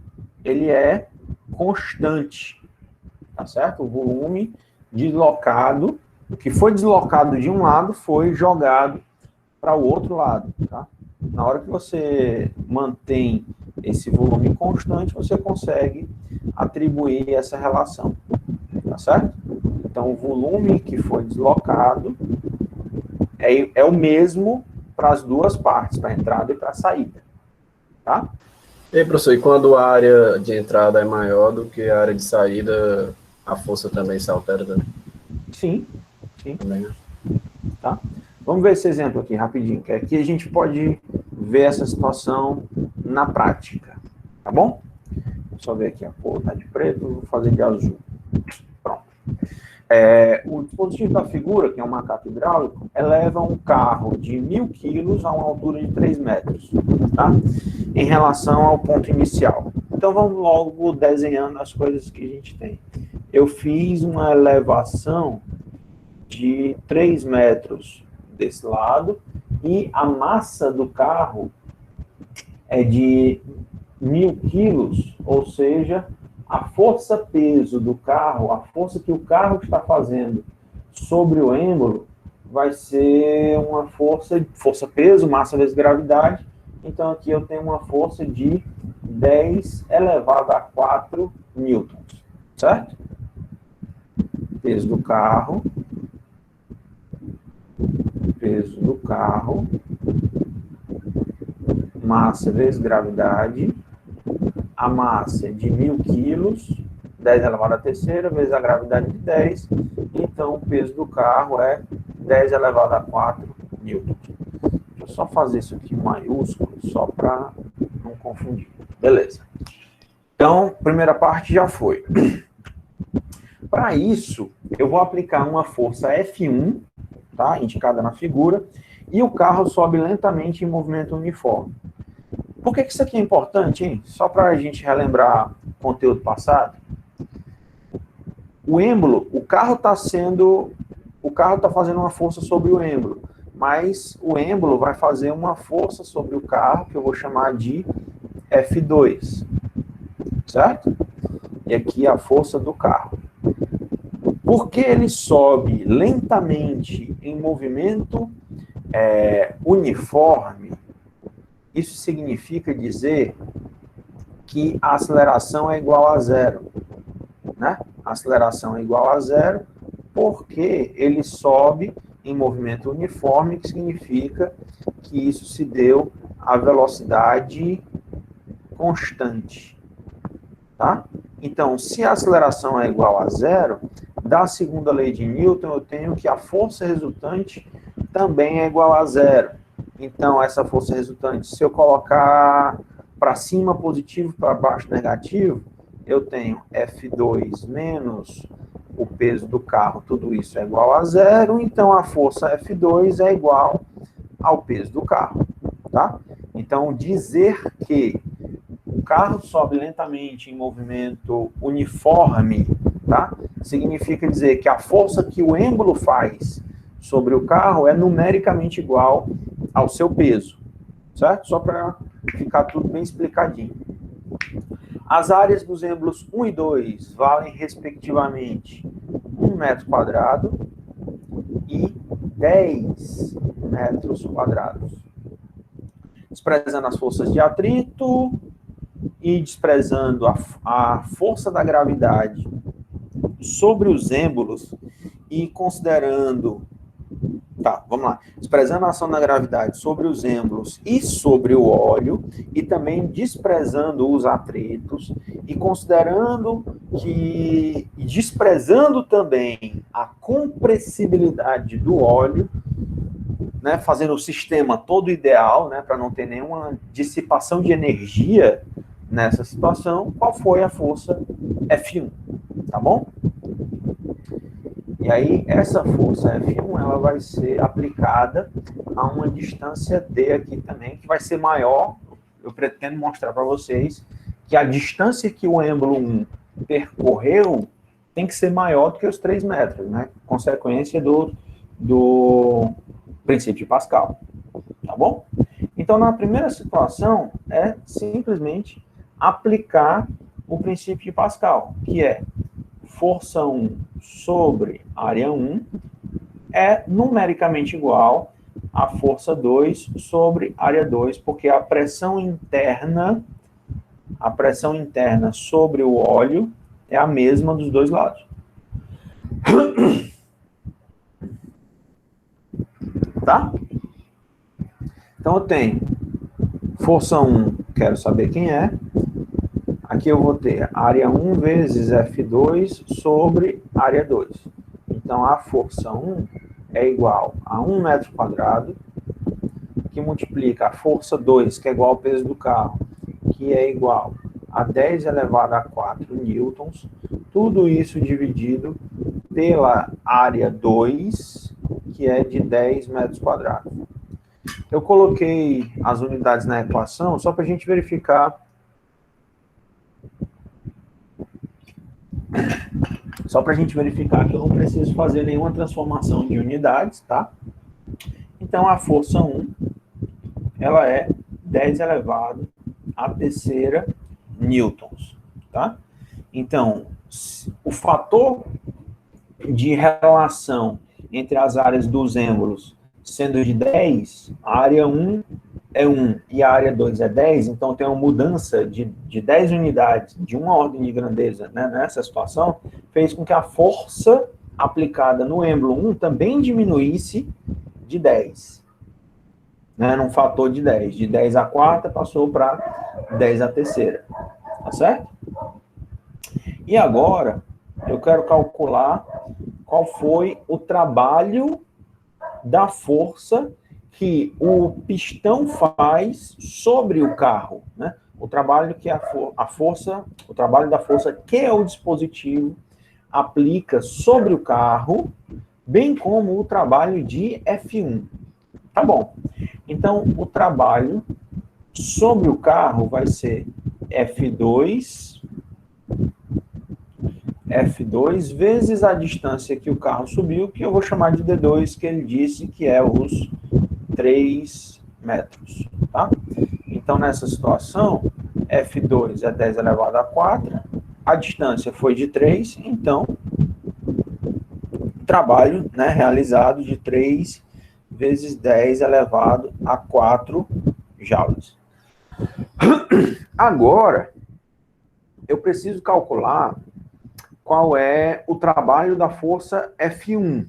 ele é constante, tá certo? O volume deslocado, o que foi deslocado de um lado foi jogado para o outro lado, tá? Na hora que você mantém esse volume constante, você consegue atribuir essa relação, tá certo? Então, o volume que foi deslocado é o mesmo para as duas partes, para a entrada e para a saída, tá? E aí, professor, e quando a área de entrada é maior do que a área de saída, a força também se altera, né? Sim. Também. Tá? Vamos ver esse exemplo aqui rapidinho, que aqui a gente pode ver essa situação na prática, tá bom? Deixa eu ver aqui, a cor tá de preto, vou fazer de azul. Pronto. O dispositivo da figura, que é um macaco hidráulico, eleva um carro de 1.000 quilos a uma altura de 3 metros, tá? Em relação ao ponto inicial. Então, vamos logo desenhando as coisas que a gente tem. Eu fiz uma elevação de 3 metros desse lado e a massa do carro é de 1.000 quilos, ou seja, a força-peso do carro, a força que o carro está fazendo sobre o êmbolo, vai ser uma força-peso, massa vezes gravidade. Então, aqui eu tenho uma força de 10 elevado a 4 newtons, certo? Peso do carro, massa vezes gravidade. A massa é de 1.000 quilos, 10 elevado à terceira, vezes a gravidade de 10. Então, o peso do carro é 10 elevado a 4 newtons. Deixa eu só fazer isso aqui em maiúsculo, só para não confundir. Beleza. Então, primeira parte já foi. Para isso, eu vou aplicar uma força F1, tá? Indicada na figura, e o carro sobe lentamente em movimento uniforme. Por que isso aqui é importante, hein? Só para a gente relembrar o conteúdo passado. O êmbolo, o carro está fazendo uma força sobre o êmbolo, mas o êmbolo vai fazer uma força sobre o carro, que eu vou chamar de F2, certo? E aqui a força do carro. Porque ele sobe lentamente em movimento uniforme, isso significa dizer que a aceleração é igual a zero, né? A aceleração é igual a zero porque ele sobe em movimento uniforme, que significa que isso se deu a velocidade constante, tá? Então, se a aceleração é igual a zero, da segunda lei de Newton, eu tenho que a força resultante também é igual a zero. Então, essa força resultante, se eu colocar para cima positivo, para baixo negativo, eu tenho F2 menos o peso do carro, tudo isso é igual a zero, então a força F2 é igual ao peso do carro, tá? Então, dizer que o carro sobe lentamente em movimento uniforme, tá? Significa dizer que a força que o êmbolo faz sobre o carro é numericamente igual ao seu peso, certo? Só para ficar tudo bem explicadinho. As áreas dos êmbolos 1 e 2 valem, respectivamente, 1 metro quadrado e 10 metros quadrados. Desprezando as forças de atrito e desprezando a força da gravidade sobre os êmbolos e considerando... Tá, vamos lá. Desprezando a ação da gravidade sobre os êmbolos e sobre o óleo, e também desprezando os atritos, e considerando que... E desprezando também a compressibilidade do óleo, né, fazendo o sistema todo ideal, né, para não ter nenhuma dissipação de energia nessa situação, qual foi a força F1, tá bom? E aí, essa força F1, ela vai ser aplicada a uma distância D aqui também, que vai ser maior. Eu pretendo mostrar para vocês que a distância que o êmbolo 1 percorreu tem que ser maior do que os 3 metros, né? Consequência do princípio de Pascal, tá bom? Então, na primeira situação, é simplesmente aplicar o princípio de Pascal, que é força 1 sobre área 1 é numericamente igual a força 2 sobre área 2, porque a pressão interna sobre o óleo é a mesma dos dois lados. Tá? Então eu tenho força 1, quero saber quem é. Aqui eu vou ter área 1 vezes F2 sobre área 2. Então, a força 1 é igual a 1 metro quadrado, que multiplica a força 2, que é igual ao peso do carro, que é igual a 10 elevado a 4 newtons. Tudo isso dividido pela área 2, que é de 10 metros quadrados. Eu coloquei as unidades na equação só para a gente verificar. Só para a gente verificar que eu não preciso fazer nenhuma transformação de unidades, tá? Então, a força 1, ela é 10 elevado à terceira newtons, tá? Então, o fator de relação entre as áreas dos êmbolos sendo de 10, a área 1 é 1 e a área 2 é 10, então tem uma mudança de 10 unidades, de uma ordem de grandeza, né, nessa situação, fez com que a força aplicada no êmbolo 1 também diminuísse de 10. Né, num fator de 10. De 10 a quarta passou para 10 a terceira. Tá certo? E agora, eu quero calcular qual foi o trabalho da força que o pistão faz sobre o carro, né? O trabalho que o trabalho da força que o dispositivo aplica sobre o carro, bem como o trabalho de F1. Tá bom. Então, o trabalho sobre o carro vai ser F2 vezes a distância que o carro subiu, que eu vou chamar de D2, que ele disse que é os 3 metros, tá? Então, nessa situação, F2 é 10 elevado a 4, a distância foi de 3, então, trabalho, né, realizado de 3 vezes 10 elevado a 4 joules. Agora, eu preciso calcular qual é o trabalho da força F1.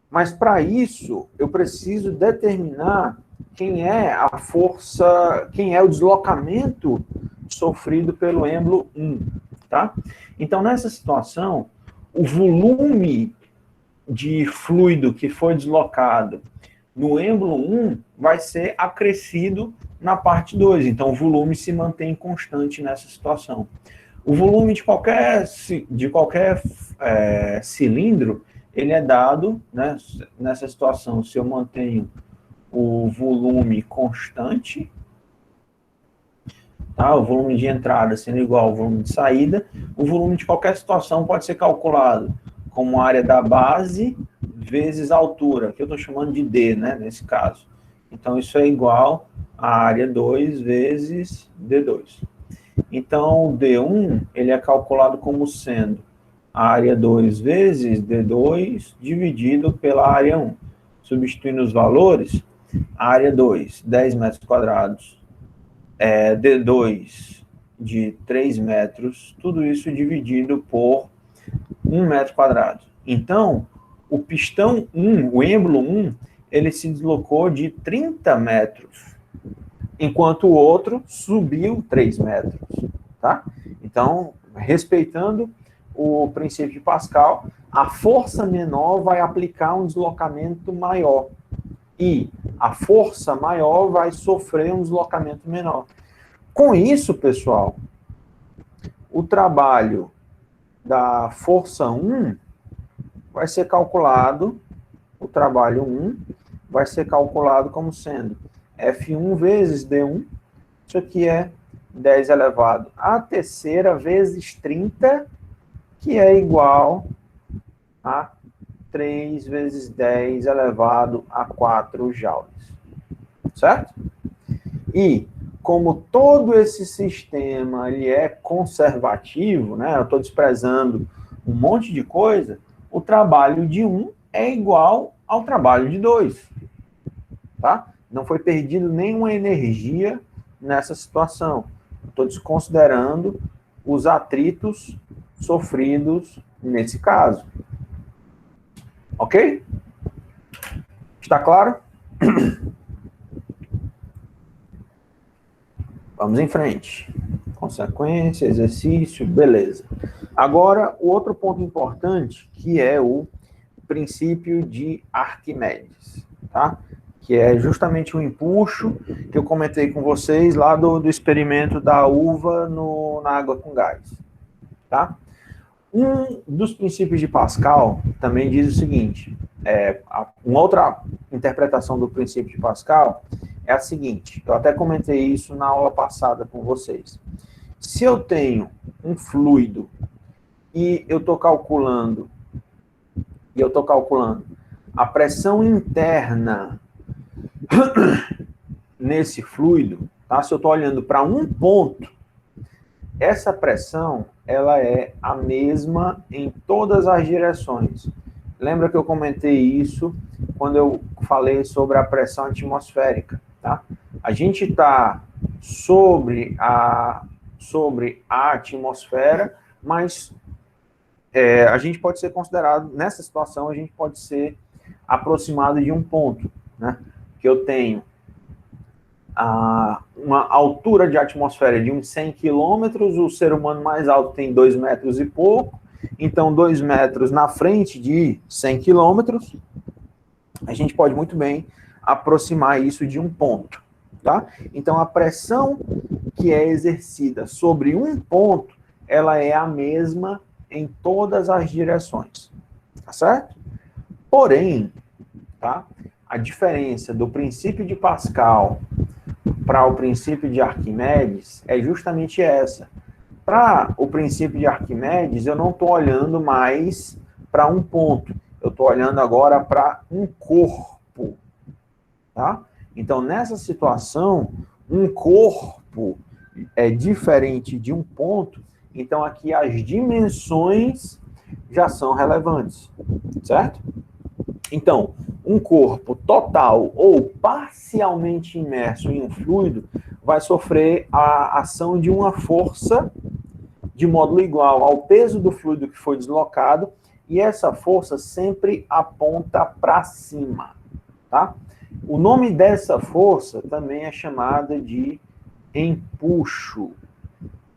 Mas, para isso, eu preciso determinar quem é a força, quem é o deslocamento sofrido pelo êmbolo 1, tá? Então, nessa situação, o volume de fluido que foi deslocado no êmbolo 1 vai ser acrescido na parte 2. Então, o volume se mantém constante nessa situação. O volume de qualquer cilindro, ele é dado, né, nessa situação, se eu mantenho o volume constante, tá, o volume de entrada sendo igual ao volume de saída, o volume de qualquer situação pode ser calculado como a área da base vezes a altura, que eu estou chamando de D, né, nesse caso. Então, isso é igual a área 2 vezes D2. Então, o D1, ele é calculado como sendo a área 2 vezes D2 dividido pela área 1. Substituindo os valores, a área 2, 10 metros quadrados, D2 de 3 metros, tudo isso dividido por 1 metro quadrado. Então, o pistão 1, o êmbolo 1, ele se deslocou de 30 metros, enquanto o outro subiu 3 metros, tá? Então, respeitando o princípio de Pascal, a força menor vai aplicar um deslocamento maior, e a força maior vai sofrer um deslocamento menor. Com isso, pessoal, o trabalho da força 1 vai ser calculado, o trabalho 1 vai ser calculado como sendo F1 vezes D1, isso aqui é 10 elevado à terceira vezes 30, que é igual a 3 vezes 10 elevado a 4 joules. Certo? E, como todo esse sistema ele é conservativo, né, eu estou desprezando um monte de coisa, o trabalho de 1 é igual ao trabalho de 2. Tá? Não foi perdido nenhuma energia nessa situação. Estou desconsiderando os atritos sofridos nesse caso. Ok? Está claro? Vamos em frente. Consequência, exercício, beleza. Agora, o outro ponto importante, que é o princípio de Arquimedes, tá? Que é justamente o empuxo que eu comentei com vocês lá do experimento da uva na água com gás, tá? Um dos princípios de Pascal também diz o seguinte, uma outra interpretação do princípio de Pascal é a seguinte, eu até comentei isso na aula passada com vocês. Se eu tenho um fluido e eu estou calculando a pressão interna nesse fluido, tá? Se eu estou olhando para um ponto, essa pressão ela é a mesma em todas as direções. Lembra que eu comentei isso quando eu falei sobre a pressão atmosférica, tá? A gente está sobre a atmosfera, mas a gente pode ser considerado, nessa situação, a gente pode ser aproximado de um ponto, né? Que eu tenho uma altura de atmosfera de uns 100 quilômetros, o ser humano mais alto tem 2 metros e pouco, então 2 metros na frente de 100 quilômetros, a gente pode muito bem aproximar isso de um ponto, tá? Então a pressão que é exercida sobre um ponto, ela é a mesma em todas as direções, tá certo? Porém, tá? A diferença do princípio de Pascal para o princípio de Arquimedes é justamente essa. Para o princípio de Arquimedes, eu não estou olhando mais para um ponto, eu estou olhando agora para um corpo, tá? Então, nessa situação, um corpo é diferente de um ponto, então aqui as dimensões já são relevantes, certo? Então, um corpo total ou parcialmente imerso em um fluido vai sofrer a ação de uma força de módulo igual ao peso do fluido que foi deslocado, e essa força sempre aponta para cima, tá? O nome dessa força também é chamada de empuxo,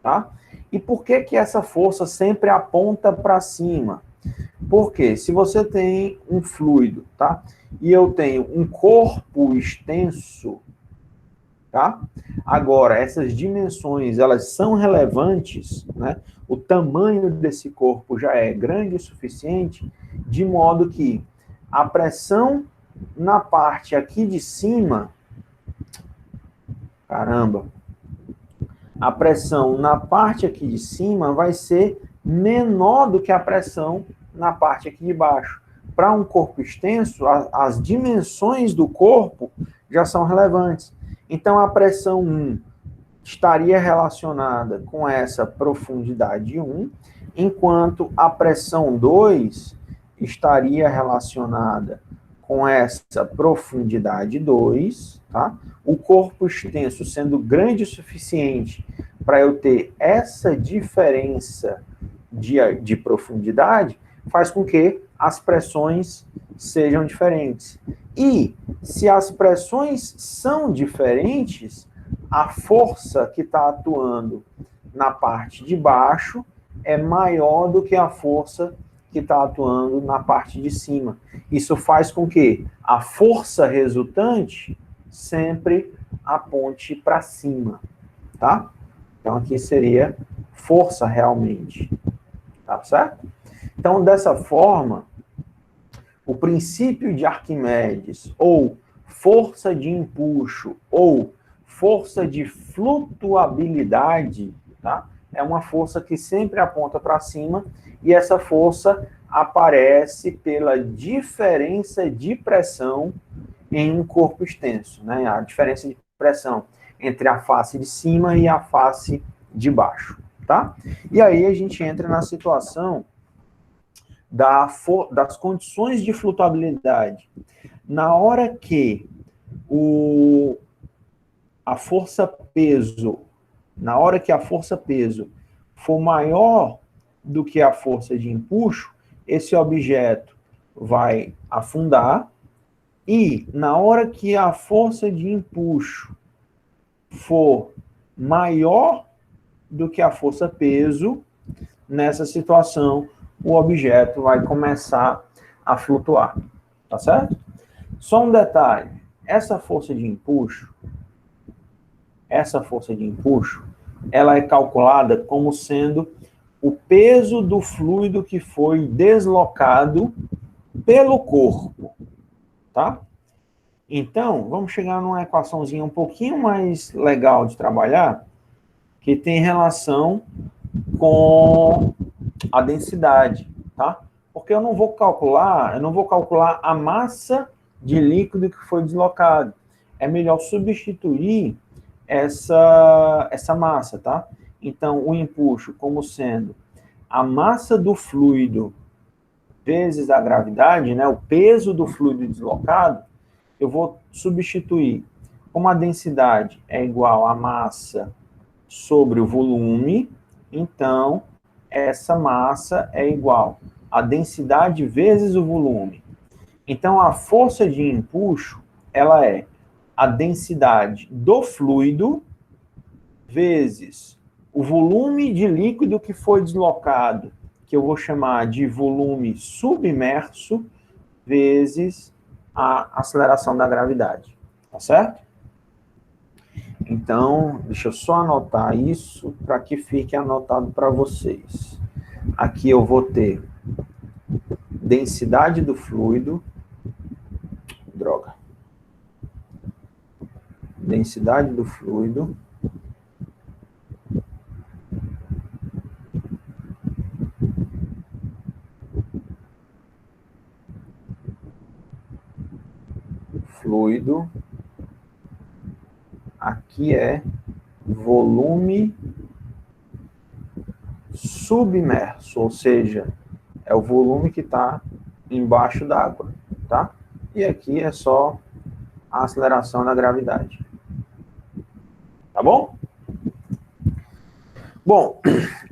tá? E por que que essa força sempre aponta para cima? Porque se você tem um fluido, tá? E eu tenho um corpo extenso, tá? Agora, essas dimensões, elas são relevantes, né? O tamanho desse corpo já é grande o suficiente, de modo que a pressão na parte aqui de cima, a pressão na parte aqui de cima vai ser menor do que a pressão na parte aqui de baixo. Para um corpo extenso, as dimensões do corpo já são relevantes. Então, a pressão 1 estaria relacionada com essa profundidade 1, enquanto a pressão 2 estaria relacionada com essa profundidade 2, tá? O corpo extenso sendo grande o suficiente para eu ter essa diferença de profundidade, faz com que as pressões sejam diferentes. E se as pressões são diferentes, a força que está atuando na parte de baixo é maior do que a força que está atuando na parte de cima. Isso faz com que a força resultante sempre aponte para cima, tá? Então, aqui seria força realmente, tá certo? Então, dessa forma, o princípio de Arquimedes, ou força de empuxo, ou força de flutuabilidade, tá? É uma força que sempre aponta para cima, e essa força aparece pela diferença de pressão em um corpo extenso, né? A diferença de pressão entre a face de cima e a face de baixo, tá? E aí a gente entra na situação das condições de flutuabilidade. Na hora que a força peso for maior do que a força de empuxo, esse objeto vai afundar, e na hora que a força de empuxo for maior do que a força peso, nessa situação, o objeto vai começar a flutuar, tá certo? Só um detalhe, essa força de empuxo, ela é calculada como sendo o peso do fluido que foi deslocado pelo corpo, tá? Então, vamos chegar numa equaçãozinha um pouquinho mais legal de trabalhar, que tem relação com a densidade, tá? Porque eu não vou calcular a massa de líquido que foi deslocado. É melhor substituir essa massa, tá? Então, o empuxo como sendo a massa do fluido vezes a gravidade, né? O peso do fluido deslocado, eu vou substituir. Como a densidade é igual à massa sobre o volume, então essa massa é igual a densidade vezes o volume. Então, a força de empuxo, ela é a densidade do fluido vezes o volume de líquido que foi deslocado, que eu vou chamar de volume submerso, vezes a aceleração da gravidade. Tá certo? Então, deixa eu só anotar isso para que fique anotado para vocês. Aqui eu vou ter densidade do fluido. Droga. Densidade do fluido. Fluido. Aqui é volume submerso, ou seja, é o volume que está embaixo d'água, tá? E aqui é só a aceleração da gravidade. Tá bom? Bom,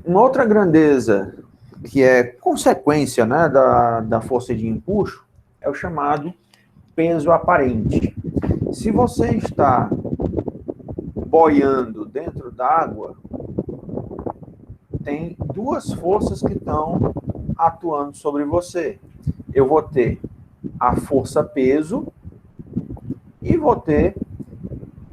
uma outra grandeza que é consequência, né, da força de empuxo é o chamado peso aparente. Se você está boiando dentro d'água, tem duas forças que estão atuando sobre você. Eu vou ter a força peso e vou ter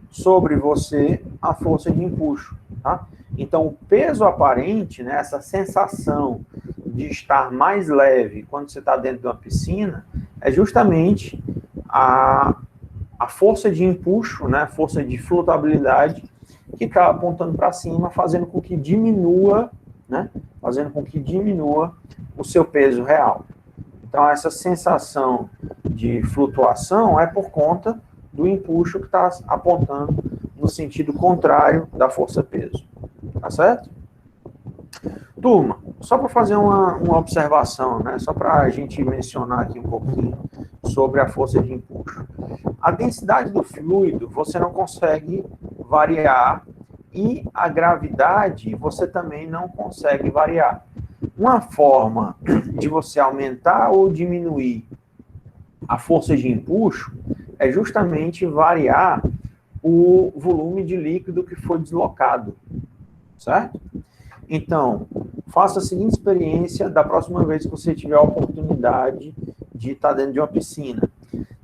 sobre você a força de empuxo, tá? Então, o peso aparente, né, essa sensação de estar mais leve quando você está dentro de uma piscina, é justamente a força de empuxo, né, a força de flutuabilidade que está apontando para cima, fazendo com que diminua, né, o seu peso real. Então, essa sensação de flutuação é por conta do empuxo que está apontando no sentido contrário da força-peso. Tá certo? Turma, só para fazer uma observação, né? Só para a gente mencionar aqui um pouquinho sobre a força de empuxo. A densidade do fluido você não consegue variar e a gravidade você também não consegue variar. Uma forma de você aumentar ou diminuir a força de empuxo é justamente variar o volume de líquido que foi deslocado, certo? Então, faça a seguinte experiência da próxima vez que você tiver a oportunidade de estar dentro de uma piscina.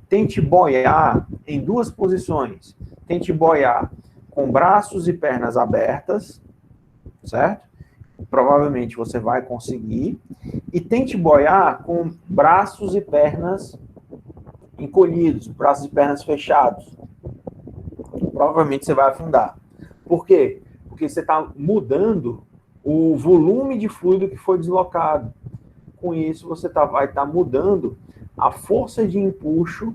Tente boiar em duas posições. Tente boiar com braços e pernas abertas, certo? Provavelmente você vai conseguir. E tente boiar com braços e pernas encolhidos, braços e pernas fechados. Provavelmente você vai afundar. Por quê? Porque você está mudando o volume de fluido que foi deslocado. Com isso, você vai estar mudando a força de empuxo,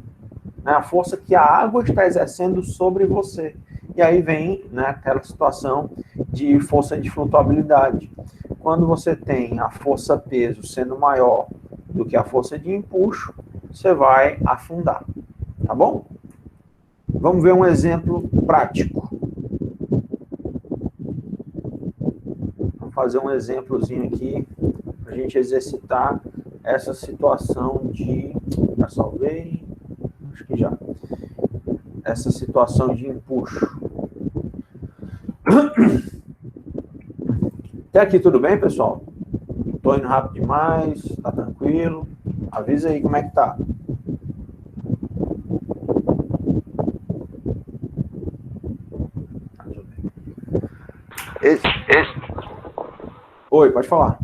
né, a força que a água está exercendo sobre você. E aí vem, né, aquela situação de força de flutuabilidade. Quando você tem a força-peso sendo maior do que a força de empuxo, você vai afundar. Tá bom? Vamos ver um exemplo prático. Vamos fazer um exemplozinho aqui para a gente exercitar essa situação de... Já salvei? Acho que já. Essa situação de empuxo. Até aqui tudo bem, pessoal? Estou indo rápido demais? Tá tranquilo? Avisa aí como é que tá. Oi, pode falar.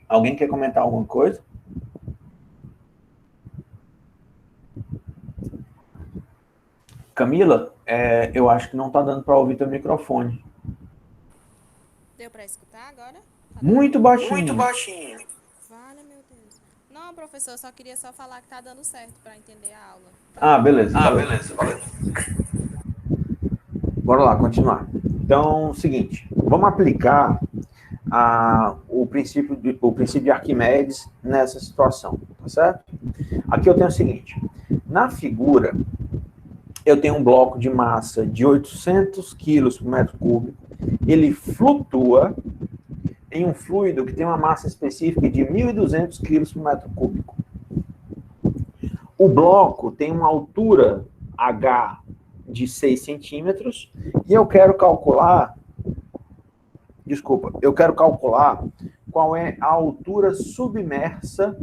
Alguém quer comentar alguma coisa? Camila, eu acho que não está dando para ouvir teu microfone. Deu para escutar agora? Tá muito baixinho. Muito baixinho. Vale, meu Deus. Não, professor, eu só queria falar que tá dando certo para entender a aula. Ah, beleza. Beleza. Bora lá, continuar. Então, seguinte, vamos aplicar o princípio de Arquimedes nessa situação, tá certo? Aqui eu tenho o seguinte, na figura, eu tenho um bloco de massa de 800 quilos por metro cúbico, ele flutua em um fluido que tem uma massa específica de 1.200 quilos por metro cúbico. O bloco tem uma altura H de 6 centímetros e eu quero calcular qual é a altura submersa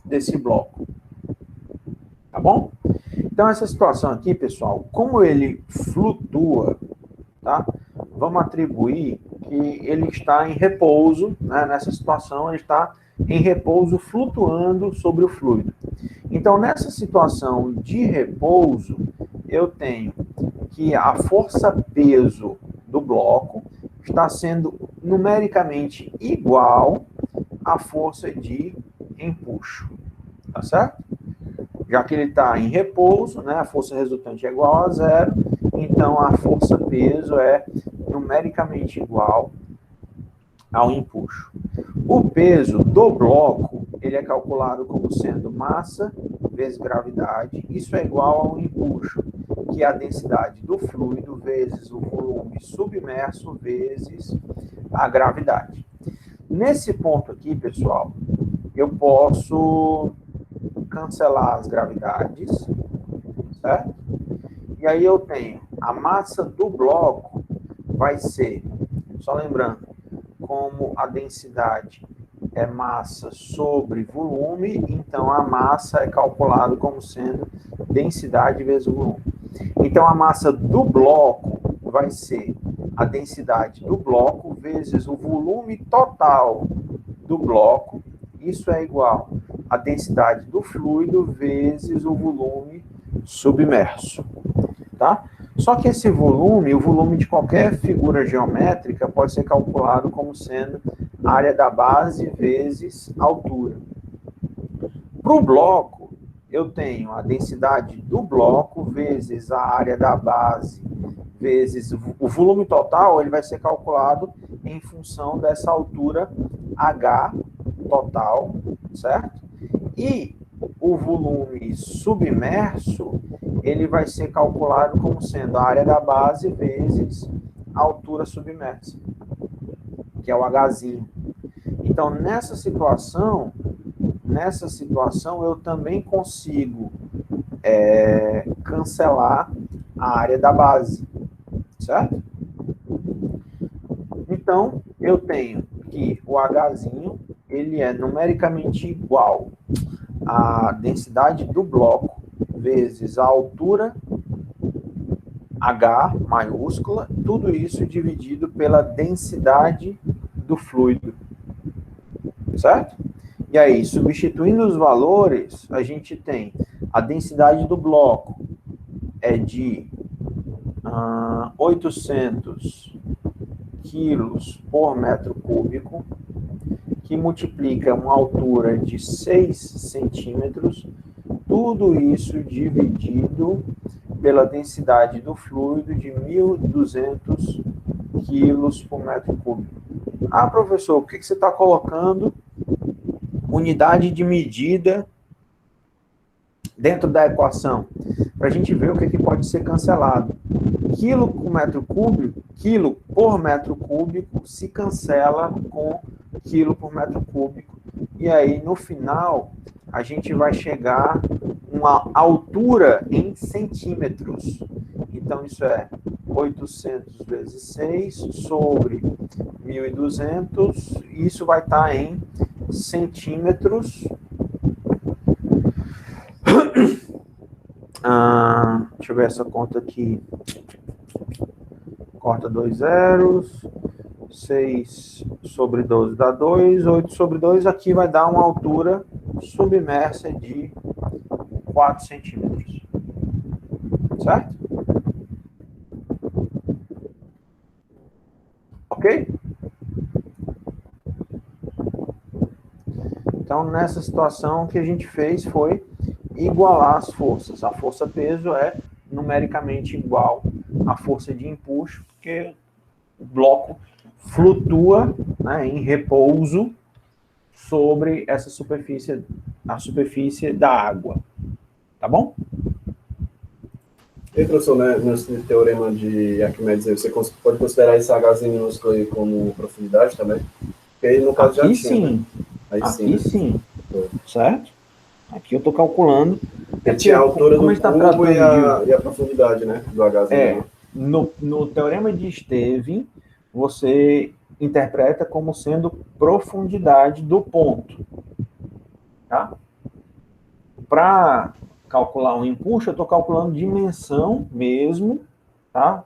desse bloco. Tá bom? Então, essa situação aqui, pessoal, como ele flutua, tá? Vamos atribuir que ele está em repouso, né? Nessa situação, ele está em repouso flutuando sobre o fluido. Então, nessa situação de repouso, eu tenho que a força-peso do bloco está sendo numericamente igual à força de empuxo. Tá certo? Já que ele está em repouso, né, a força resultante é igual a zero, então a força-peso é numericamente igual ao empuxo. O peso do bloco, ele é calculado como sendo massa vezes gravidade, isso é igual ao empuxo, que é a densidade do fluido vezes o volume submerso vezes a gravidade. Nesse ponto aqui, pessoal, eu posso cancelar as gravidades, certo? E aí eu tenho a massa do bloco vai ser, só lembrando, como a densidade é massa sobre volume, então a massa é calculado como sendo densidade vezes o volume. Então a massa do bloco vai ser a densidade do bloco vezes o volume total do bloco, isso é igual a densidade do fluido vezes o volume submerso, tá? Só que esse volume, o volume de qualquer figura geométrica, pode ser calculado como sendo a área da base vezes a altura. Para o bloco, eu tenho a densidade do bloco vezes a área da base vezes o volume total, ele vai ser calculado em função dessa altura H total, certo? E o volume submerso, ele vai ser calculado como sendo a área da base vezes a altura submersa, que é o Hzinho. Então, nessa situação, eu também consigo cancelar a área da base, certo? Então, eu tenho que o Hzinho, ele é numericamente igual à densidade do bloco vezes a altura H maiúscula, tudo isso dividido pela densidade do fluido, certo? E aí, substituindo os valores, a gente tem a densidade do bloco é de 800 quilos por metro cúbico, que multiplica uma altura de 6 centímetros, tudo isso dividido pela densidade do fluido de 1.200 quilos por metro cúbico. Ah, professor, por que você está colocando unidade de medida dentro da equação? Para a gente ver o que pode ser cancelado. Quilo por metro cúbico se cancela com quilo por metro cúbico. E aí, no final, a gente vai chegar uma altura em centímetros. Então, isso é 800 vezes 6 sobre 1.200. Isso vai estar em centímetros. Deixa eu ver essa conta aqui. Corta 2 zeros. 6 sobre 12 dá 2. 8 sobre 2 aqui vai dar uma altura submersa de 4 centímetros. Certo? Ok? Então, nessa situação, o que a gente fez foi igualar as forças. A força-peso é numericamente igual à força de empuxo, porque o bloco flutua, né, em repouso sobre essa superfície, a superfície da água. Tá bom? E, professor, né, nesse teorema de Arquimedes, você pode considerar esse H minúsculo aí como profundidade também? Porque aí, no caso, aqui já tinha, sim. Né? Aí aqui sim, né? sim. Certo? Aqui eu estou calculando. Tinha a altura do cubo e de... a profundidade, né? Do H. No teorema de Stevin, você interpreta como sendo profundidade do ponto. Tá? Para calcular um empuxo, eu estou calculando dimensão mesmo, tá?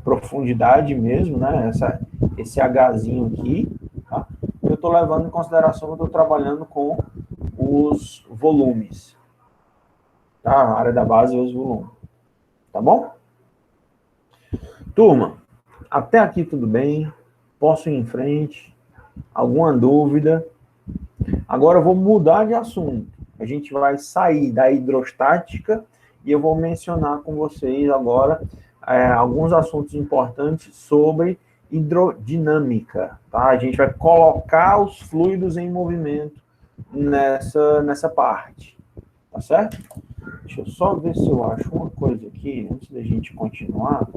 Profundidade mesmo, né? Esse Hzinho aqui, tá? Eu estou levando em consideração que eu estou trabalhando com os volumes, tá? A área da base e os volumes, tá bom? Turma, até aqui tudo bem? Posso ir em frente? Alguma dúvida? Agora eu vou mudar de assunto. A gente vai sair da hidrostática e eu vou mencionar com vocês agora alguns assuntos importantes sobre hidrodinâmica. Tá? A gente vai colocar os fluidos em movimento nessa parte. Tá certo? Deixa eu só ver se eu acho uma coisa aqui, antes da gente continuar.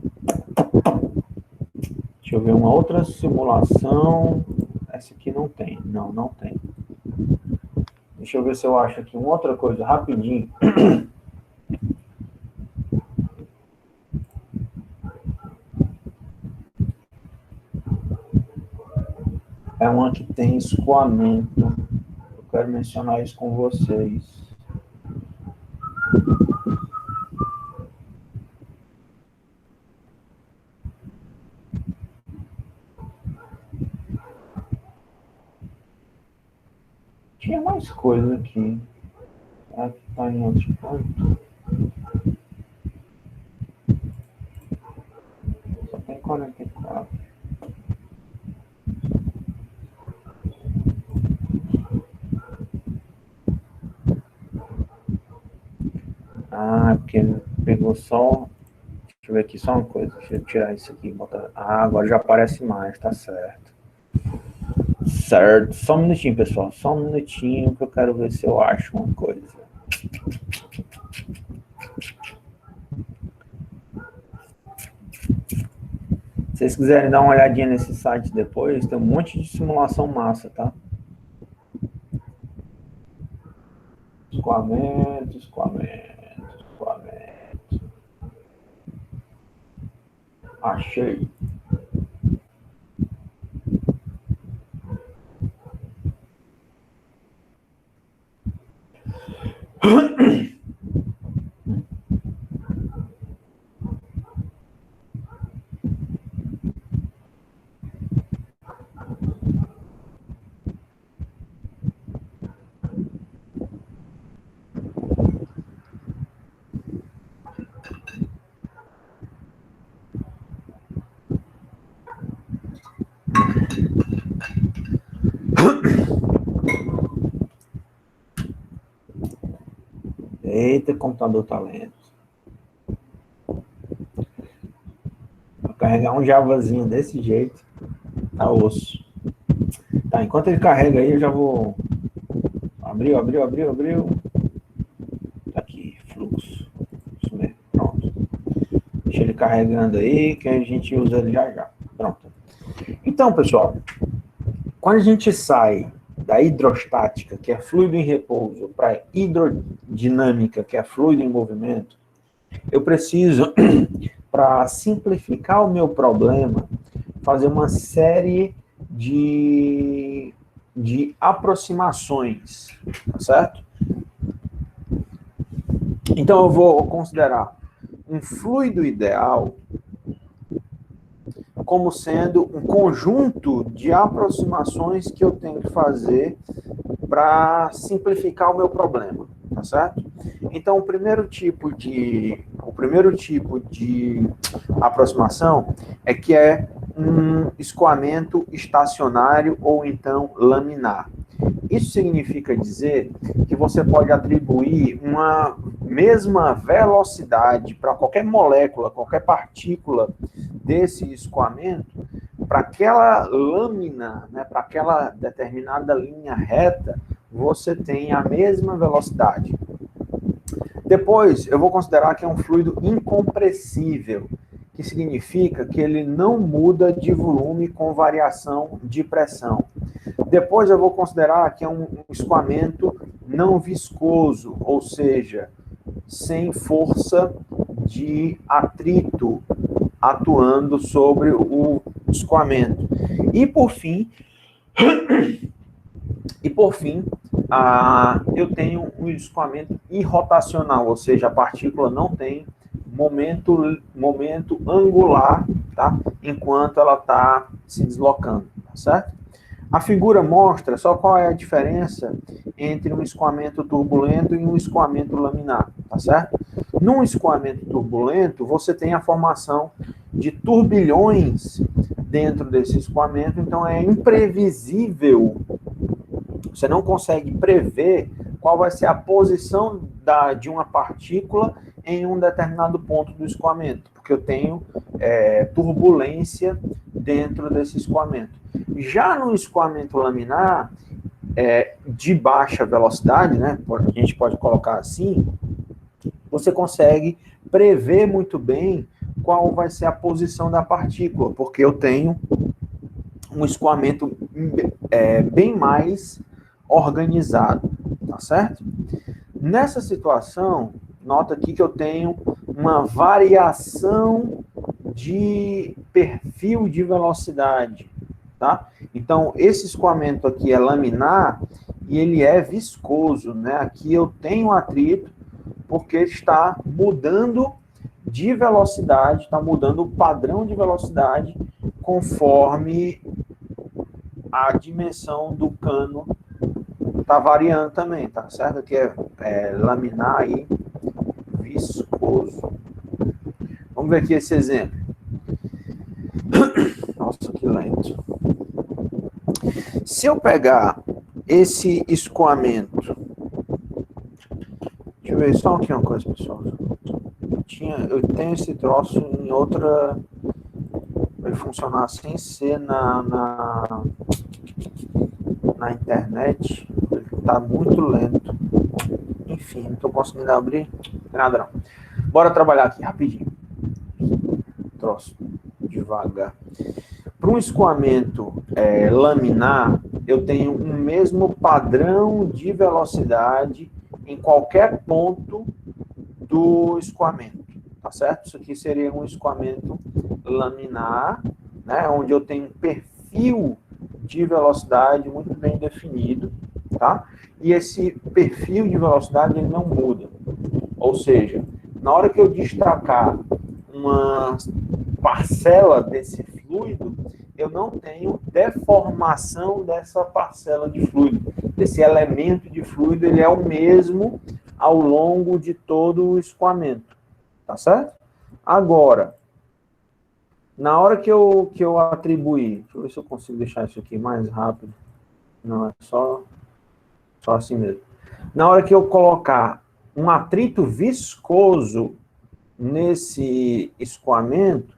Deixa eu ver uma outra simulação. Essa aqui não tem. Não tem. Deixa eu ver se eu acho aqui uma outra coisa, rapidinho. É uma que tem escoamento. Eu quero mencionar isso com vocês. Tinha mais coisa aqui. Aqui está em outro ponto. 44. Ah, porque pegou só... Deixa eu ver aqui só uma coisa. Deixa eu tirar isso aqui. Botar... Ah, agora já aparece mais, tá certo. Certo. Só um minutinho, pessoal. Só um minutinho que eu quero ver se eu acho uma coisa. Se vocês quiserem dar uma olhadinha nesse site depois, tem um monte de simulação massa, tá? Escoamento. Achei. Eita, computador tá lento. Vou carregar um Javazinho desse jeito, tá osso. Tá, enquanto ele carrega aí, eu já vou... Abriu. Tá aqui, fluxo. Isso mesmo, pronto. Deixa ele carregando aí, que a gente usa ele já. Pronto. Então, pessoal, quando a gente sai da hidrostática, que é fluido em repouso, para hidrodinâmica, que é fluido em movimento, eu preciso, para simplificar o meu problema, fazer uma série de aproximações, tá certo? Então, eu vou considerar um fluido ideal como sendo um conjunto de aproximações que eu tenho que fazer para simplificar o meu problema, tá certo? Então, o primeiro tipo de aproximação é um escoamento estacionário ou então laminar. Isso significa dizer que você pode atribuir uma mesma velocidade para qualquer molécula, qualquer partícula desse escoamento, para aquela lâmina, né, para aquela determinada linha reta, você tem a mesma velocidade. Depois, eu vou considerar que é um fluido incompressível, que significa que ele não muda de volume com variação de pressão. Depois eu vou considerar que é um escoamento não viscoso, ou seja, sem força de atrito atuando sobre o escoamento. E por fim, eu tenho um escoamento irrotacional, ou seja, a partícula não tem momento angular, tá? Enquanto ela está se deslocando, tá certo? A figura mostra só qual é a diferença entre um escoamento turbulento e um escoamento laminar, tá certo? Num escoamento turbulento, você tem a formação de turbilhões dentro desse escoamento, então é imprevisível. Você não consegue prever qual vai ser a posição de uma partícula em um determinado ponto do escoamento, porque eu tenho turbulência dentro desse escoamento. Já no escoamento laminar, de baixa velocidade, né, a gente pode colocar assim, você consegue prever muito bem qual vai ser a posição da partícula, porque eu tenho um escoamento bem mais organizado, tá certo? Nessa situação, nota aqui que eu tenho uma variação de perfil de velocidade, tá? Então, esse escoamento aqui é laminar e ele é viscoso, né? Aqui eu tenho atrito porque está mudando de velocidade, está mudando o padrão de velocidade conforme a dimensão do cano está variando também, tá certo? Aqui é laminar e viscoso. Vamos ver aqui esse exemplo. escoamento. Se eu pegar esse escoamento, deixa eu ver só aqui uma coisa, pessoal. Eu tenho esse troço em outra, vai funcionar sem ser na internet, ele está muito lento. Enfim, não estou conseguindo abrir, não tem nada não. Bora trabalhar aqui rapidinho. Troço devagar. Para um escoamento laminar, eu tenho um mesmo padrão de velocidade em qualquer ponto do escoamento, tá certo? Isso aqui seria um escoamento laminar, né, onde eu tenho um perfil de velocidade muito bem definido, tá? E esse perfil de velocidade ele não muda. Ou seja, na hora que eu destacar uma parcela desse fluido, eu não tenho deformação dessa parcela de fluido. Esse elemento de fluido, ele é o mesmo ao longo de todo o escoamento. Tá certo? Agora, na hora que eu atribuir, deixa eu ver se eu consigo deixar isso aqui mais rápido. Não, é só assim mesmo. Na hora que eu colocar um atrito viscoso nesse escoamento,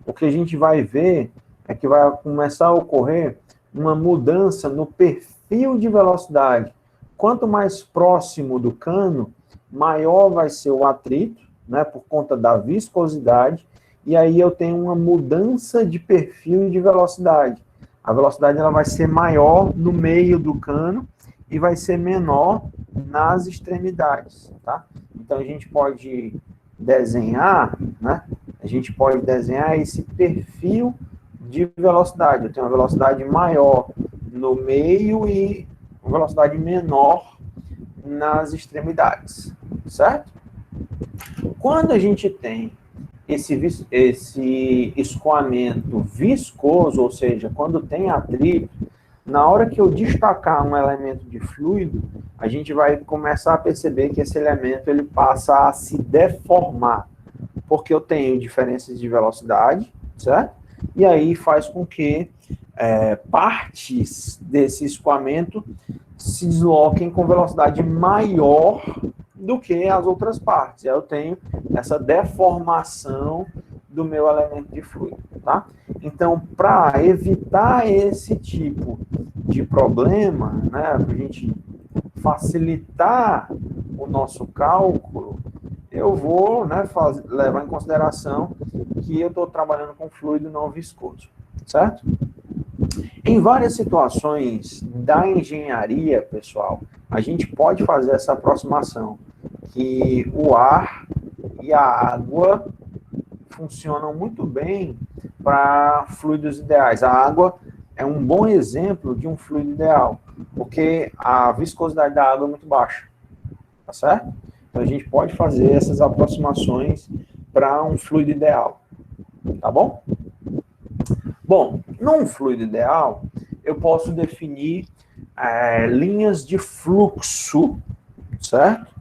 o que a gente vai ver é que vai começar a ocorrer uma mudança no perfil de velocidade. Quanto mais próximo do cano, maior vai ser o atrito, né, por conta da viscosidade, e aí eu tenho uma mudança de perfil de velocidade. A velocidade ela vai ser maior no meio do cano e vai ser menor nas extremidades, tá? Então a gente pode desenhar, né? A gente pode desenhar esse perfil de velocidade. Eu tenho uma velocidade maior no meio e uma velocidade menor nas extremidades, certo? Quando a gente tem esse escoamento viscoso, ou seja, quando tem atrito, na hora que eu destacar um elemento de fluido, a gente vai começar a perceber que esse elemento ele passa a se deformar, porque eu tenho diferenças de velocidade, certo? E aí faz com que partes desse escoamento se desloquem com velocidade maior do que as outras partes. Eu tenho essa deformação do meu elemento de fluido, tá? Então, para evitar esse tipo de problema, né, para a gente facilitar o nosso cálculo, eu vou, né, levar em consideração que eu estou trabalhando com fluido não viscoso, certo? Em várias situações da engenharia, pessoal, a gente pode fazer essa aproximação, que o ar e a água funcionam muito bem para fluidos ideais. A água é um bom exemplo de um fluido ideal, porque a viscosidade da água é muito baixa, tá certo? Então a gente pode fazer essas aproximações para um fluido ideal, tá bom? Bom, num fluido ideal, eu posso definir linhas de fluxo, certo?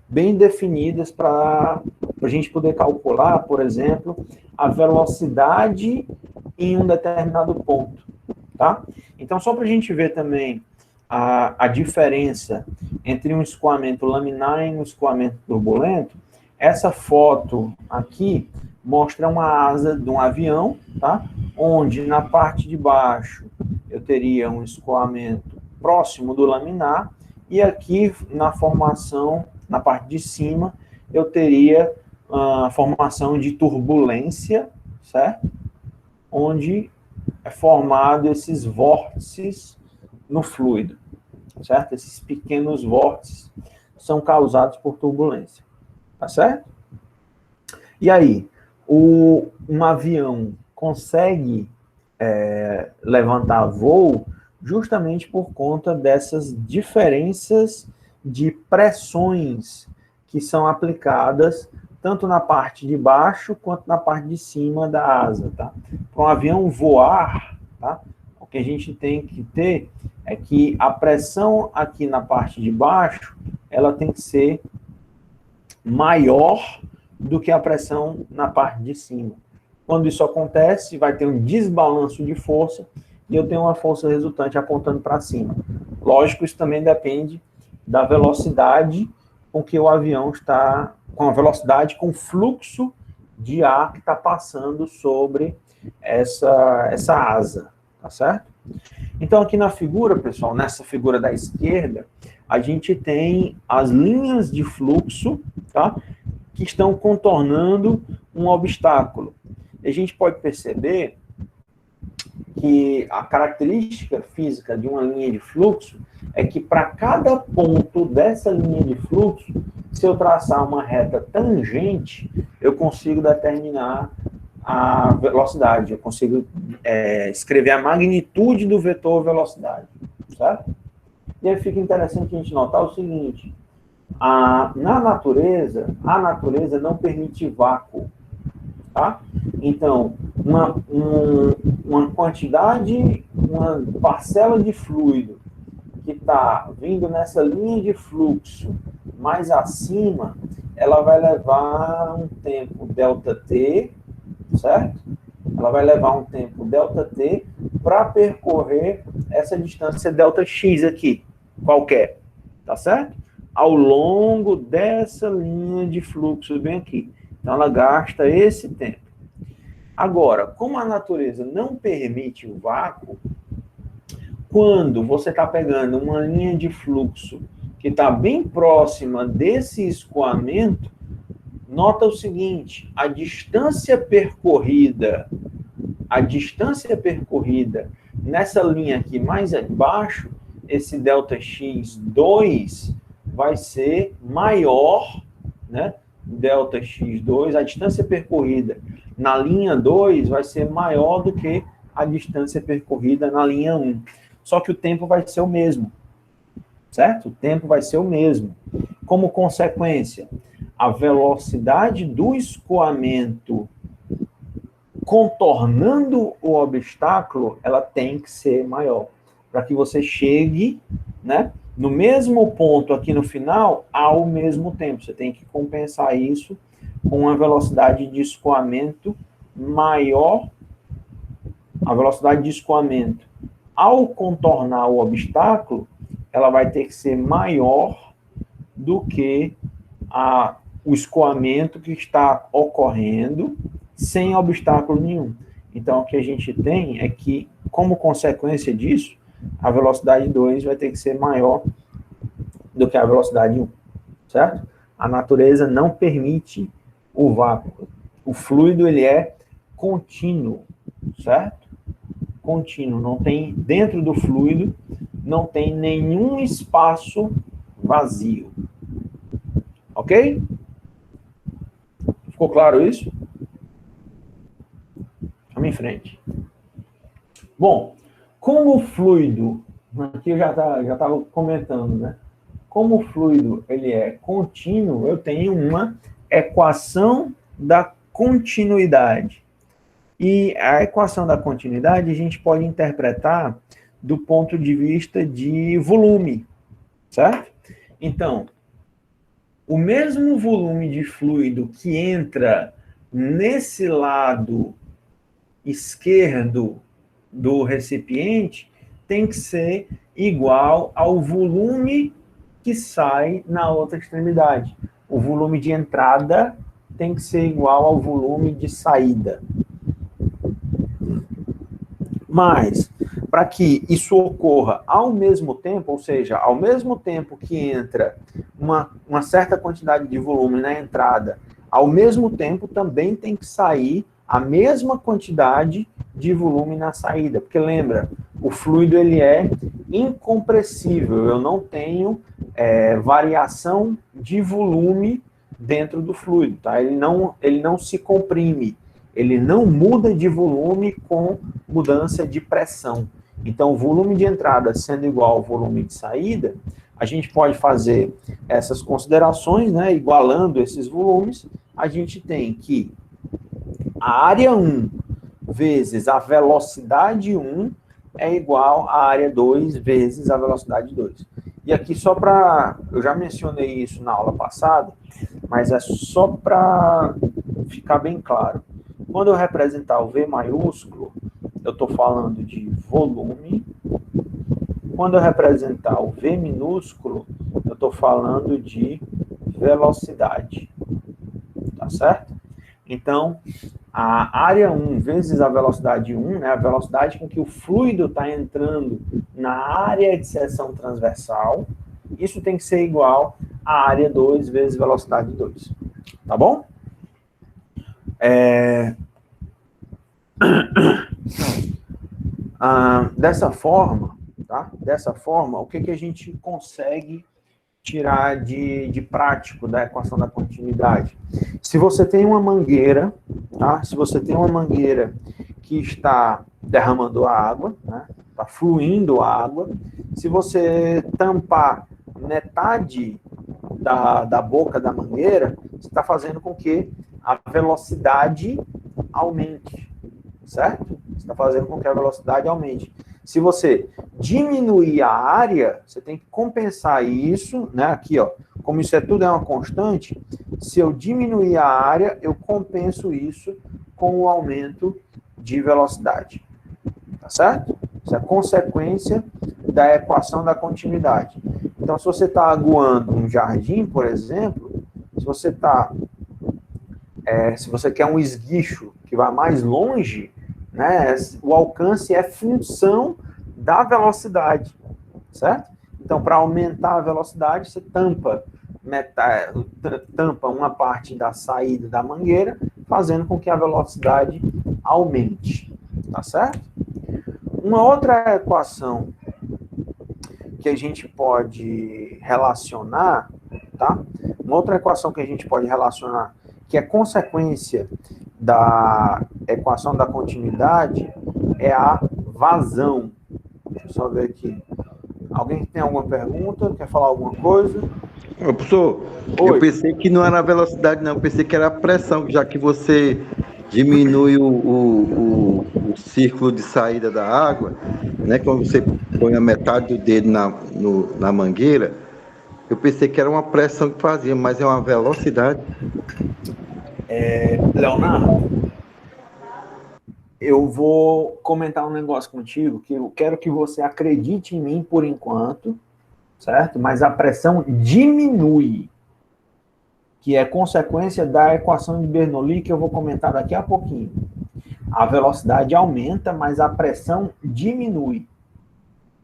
Bem definidas para a gente poder calcular, por exemplo, a velocidade em um determinado ponto, tá? Então, só para a gente ver também a diferença entre um escoamento laminar e um escoamento turbulento, essa foto aqui mostra uma asa de um avião, tá? Onde na parte de baixo eu teria um escoamento próximo do laminar e aqui na formação, na parte de cima, eu teria a formação de turbulência, certo? Onde é formado esses vórtices no fluido, certo? Esses pequenos vórtices são causados por turbulência, tá certo? E aí, um avião consegue levantar voo justamente por conta dessas diferenças de pressões que são aplicadas tanto na parte de baixo quanto na parte de cima da asa, tá? Para um avião voar, tá? O que a gente tem que ter é que a pressão aqui na parte de baixo, ela tem que ser maior do que a pressão na parte de cima. Quando isso acontece, vai ter um desbalanço de força e eu tenho uma força resultante apontando para cima. Lógico, isso também depende da velocidade com que o avião está, com a velocidade, com o fluxo de ar que está passando sobre essa asa, tá certo? Então, aqui na figura, pessoal, nessa figura da esquerda, a gente tem as linhas de fluxo, tá? Que estão contornando um obstáculo. E a gente pode perceber que a característica física de uma linha de fluxo é que para cada ponto dessa linha de fluxo, se eu traçar uma reta tangente, eu consigo determinar a velocidade, eu consigo escrever a magnitude do vetor velocidade, certo? E aí fica interessante a gente notar o seguinte, na natureza, a natureza não permite vácuo, tá? Então, uma quantidade, uma parcela de fluido que está vindo nessa linha de fluxo mais acima, ela vai levar um tempo ΔT, certo? Ela vai levar um tempo ΔT para percorrer essa distância ΔX aqui, qualquer, tá certo? Ao longo dessa linha de fluxo bem aqui. Então, ela gasta esse tempo. Agora, como a natureza não permite o vácuo, quando você está pegando uma linha de fluxo que está bem próxima desse escoamento, nota o seguinte, a distância percorrida nessa linha aqui mais abaixo, esse ΔX2 vai ser maior, né? ΔX2, a distância percorrida na linha 2 vai ser maior do que a distância percorrida na linha 1. Só que o tempo vai ser o mesmo, certo? O tempo vai ser o mesmo. Como consequência, a velocidade do escoamento contornando o obstáculo, ela tem que ser maior, para que você chegue, né, no mesmo ponto aqui no final, ao mesmo tempo. Você tem que compensar isso com uma velocidade de escoamento maior. A velocidade de escoamento, ao contornar o obstáculo, ela vai ter que ser maior do que o escoamento que está ocorrendo sem obstáculo nenhum. Então, o que a gente tem é que, como consequência disso, a velocidade 2 vai ter que ser maior do que a velocidade 1, certo? A natureza não permite o vácuo. O fluido, ele é contínuo, certo? Contínuo. Não tem, dentro do fluido, não tem nenhum espaço vazio. Ok? Ficou claro isso? Vamos em frente. Bom, como o fluido, aqui eu já estava comentando, né? Como o fluido ele é contínuo, eu tenho uma equação da continuidade. E a equação da continuidade a gente pode interpretar do ponto de vista de volume, certo? Então, o mesmo volume de fluido que entra nesse lado esquerdo do recipiente tem que ser igual ao volume que sai na outra extremidade. O volume de entrada tem que ser igual ao volume de saída. Mas, para que isso ocorra ao mesmo tempo, ou seja, ao mesmo tempo que entra uma certa quantidade de volume na entrada, ao mesmo tempo também tem que sair a mesma quantidade de volume na saída. Porque lembra, o fluido ele é incompressível, eu não tenho variação de volume dentro do fluido, tá? Ele não se comprime, ele não muda de volume com mudança de pressão. Então, o volume de entrada sendo igual ao volume de saída, a gente pode fazer essas considerações, né? Igualando esses volumes, a gente tem que a área 1 vezes a velocidade 1 é igual à área 2 vezes a velocidade 2. E aqui só para... Eu já mencionei isso na aula passada, mas é só para ficar bem claro. Quando eu representar o V maiúsculo, eu estou falando de volume. Quando eu representar o V minúsculo, eu estou falando de velocidade. Tá certo? Então, a área 1 vezes a velocidade 1, né, a velocidade com que o fluido está entrando na área de seção transversal, isso tem que ser igual à área 2 vezes velocidade 2. Tá bom? Dessa forma, tá? Dessa forma, o que a gente consegue tirar de prático da equação da continuidade? Se você tem uma mangueira, tá? Se você tem uma mangueira que está derramando água, né? Está fluindo água, se você tampar metade da boca da mangueira, você está fazendo com que a velocidade aumente, certo? Você está fazendo com que a velocidade aumente. Se você diminuir a área, você tem que compensar isso, né? Aqui, ó, como isso tudo é uma constante, se eu diminuir a área, eu compenso isso com o aumento de velocidade. Tá certo? Isso é consequência da equação da continuidade. Então, se você está aguando um jardim, por exemplo, se você quer um esguicho que vá mais longe, né, o alcance é função da velocidade, certo? Então, para aumentar a velocidade, você tampa uma parte da saída da mangueira, fazendo com que a velocidade aumente, tá certo? Uma outra equação que a gente pode relacionar, tá? Uma outra equação que a gente pode relacionar, que é consequência da equação da continuidade, é a vazão. Deixa eu só ver aqui. Alguém tem alguma pergunta? Quer falar alguma coisa? Professor, Oi. eu pensei que não era a velocidade, não. Eu pensei que era a pressão, já que você diminui o círculo de saída da água, né? Quando você põe a metade do dedo na mangueira, eu pensei que era uma pressão que fazia, mas é uma velocidade. Leonardo, eu vou comentar um negócio contigo que eu quero que você acredite em mim por enquanto, certo? Mas a pressão diminui, que é consequência da equação de Bernoulli, que eu vou comentar daqui a pouquinho. A velocidade aumenta, mas a pressão diminui,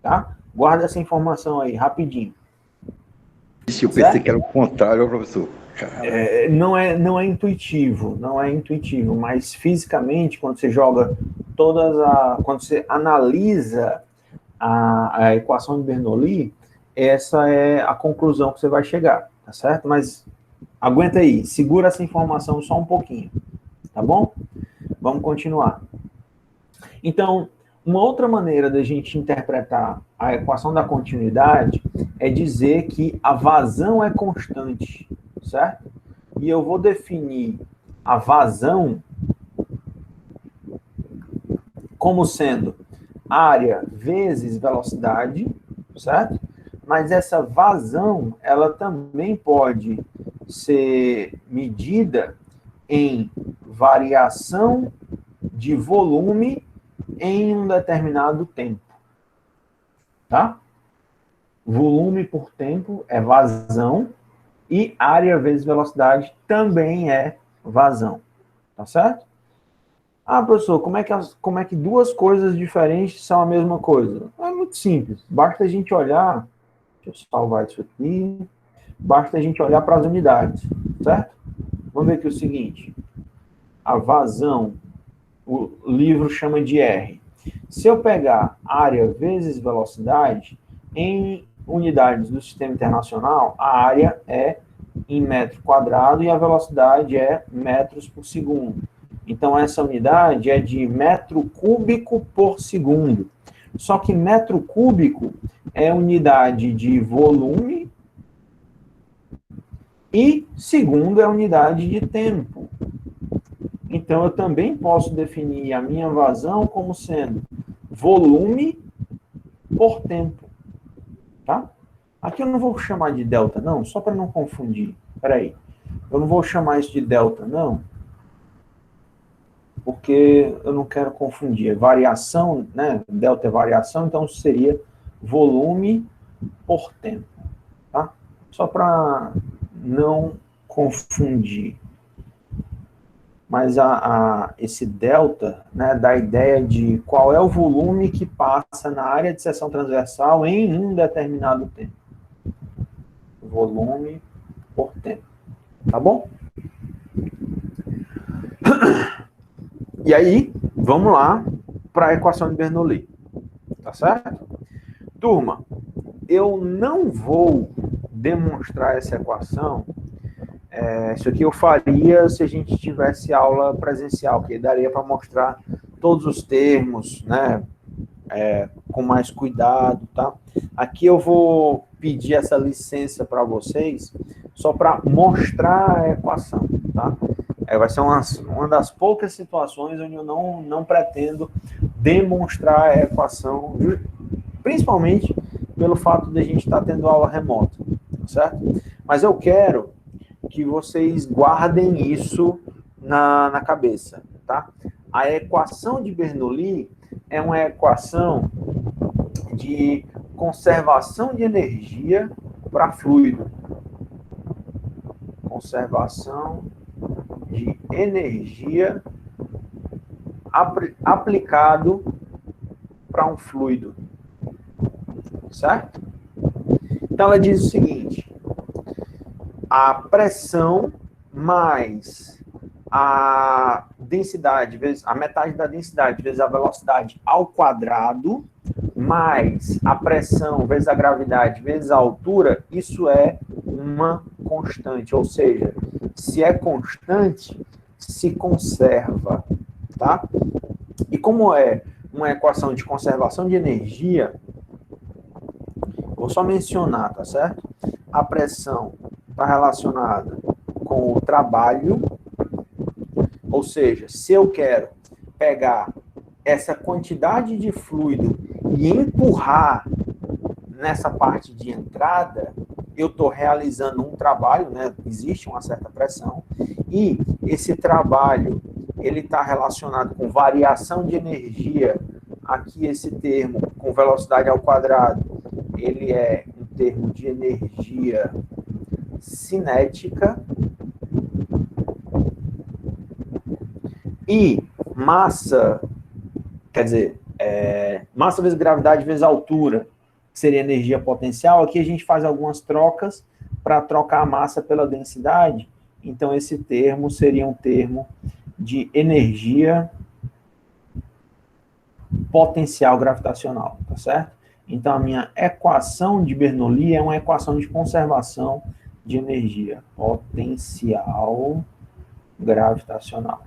tá? Guarda essa informação aí, rapidinho. Eu pensei que era o contrário, professor. Não é intuitivo, mas fisicamente, quando você joga quando você analisa a equação de Bernoulli, essa é a conclusão que você vai chegar, tá certo? Mas aguenta aí, segura essa informação só um pouquinho, tá bom? Vamos continuar. Então, uma outra maneira da gente interpretar a equação da continuidade é dizer que a vazão é constante, certo? E eu vou definir a vazão como sendo área vezes velocidade, certo? Mas essa vazão, ela também pode ser medida em variação de volume em um determinado tempo, tá? Volume por tempo é vazão e área vezes velocidade também é vazão, tá certo? Ah, professor, como é que duas coisas diferentes são a mesma coisa? É muito simples, basta a gente olhar, deixa eu salvar isso aqui, basta a gente olhar para as unidades, certo? Vamos ver aqui o seguinte, a vazão, o livro chama de R. Se eu pegar área vezes velocidade, em unidades do sistema internacional, a área é em metro quadrado e a velocidade é metros por segundo. Então, essa unidade é de metro cúbico por segundo. Só que metro cúbico é unidade de volume e segundo é unidade de tempo. Então, eu também posso definir a minha vazão como sendo volume por tempo. Tá? Aqui eu não vou chamar de delta, não, só para não confundir. Espera aí. Eu não vou chamar isso de delta, não. porque eu não quero confundir. Variação, né? Delta é variação, então seria volume por tempo, tá? Só para não confundir. Mas esse delta, né, dá a ideia de qual é o volume que passa na área de seção transversal em um determinado tempo. Volume por tempo. Tá bom? E aí, vamos lá para a equação de Bernoulli. Tá certo? Turma, eu não vou demonstrar essa equação. Isso aqui eu faria se a gente tivesse aula presencial, que daria para mostrar todos os termos, né, com mais cuidado, tá? Aqui eu vou pedir essa licença para vocês, só para mostrar a equação, tá? Vai ser uma das poucas situações onde eu não pretendo demonstrar a equação, principalmente pelo fato de a gente estar tendo aula remota, certo? Mas eu quero que vocês guardem isso na cabeça, tá? A equação de Bernoulli é uma equação de conservação de energia para fluido. Conservação de energia aplicado para um fluido. Certo? Então, ela diz o seguinte: a pressão mais a densidade, vezes a metade da densidade, vezes a velocidade ao quadrado, mais a pressão, vezes a gravidade, vezes a altura, isso é uma constante. Ou seja, se é constante, se conserva, tá? E como é uma equação de conservação de energia, vou só mencionar, tá certo? A pressão está relacionada com o trabalho, ou seja, se eu quero pegar essa quantidade de fluido e empurrar nessa parte de entrada, eu estou realizando um trabalho, né? Existe uma certa pressão, e esse trabalho ele está relacionado com variação de energia. Aqui esse termo, com velocidade ao quadrado, ele é um termo de energia cinética. E massa, quer dizer, massa vezes gravidade vezes altura, que seria energia potencial. Aqui a gente faz algumas trocas para trocar a massa pela densidade. Então, esse termo seria um termo de energia potencial gravitacional, tá certo? Então, a minha equação de Bernoulli é uma equação de conservação de energia potencial gravitacional.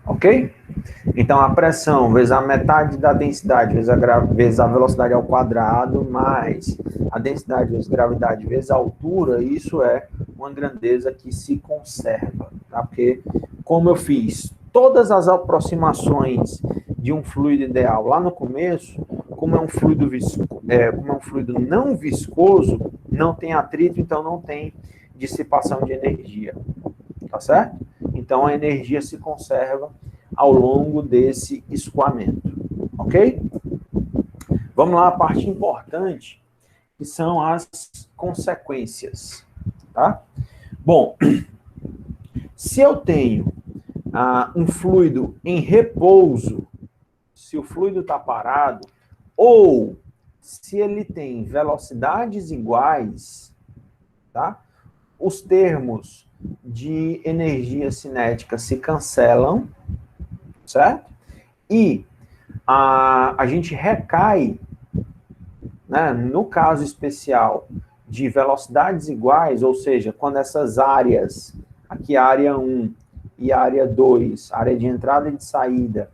Ok? Então, a pressão vezes a metade da densidade vezes a velocidade ao quadrado, mais a densidade vezes gravidade vezes a altura, isso é uma grandeza que se conserva, tá? Porque, como eu fiz todas as aproximações de um fluido ideal lá no começo, como é um fluido não viscoso, não tem atrito, então não tem dissipação de energia, tá certo? Então, a energia se conserva ao longo desse escoamento, ok? Vamos lá, a parte importante, que são as consequências, tá? Bom, se eu tenho um fluido em repouso, se o fluido está parado, ou se ele tem velocidades iguais, tá? Os termos de energia cinética se cancelam, certo? E a gente recai, né, no caso especial de velocidades iguais, ou seja, quando essas áreas, aqui a área 1 e a área 2, área de entrada e de saída,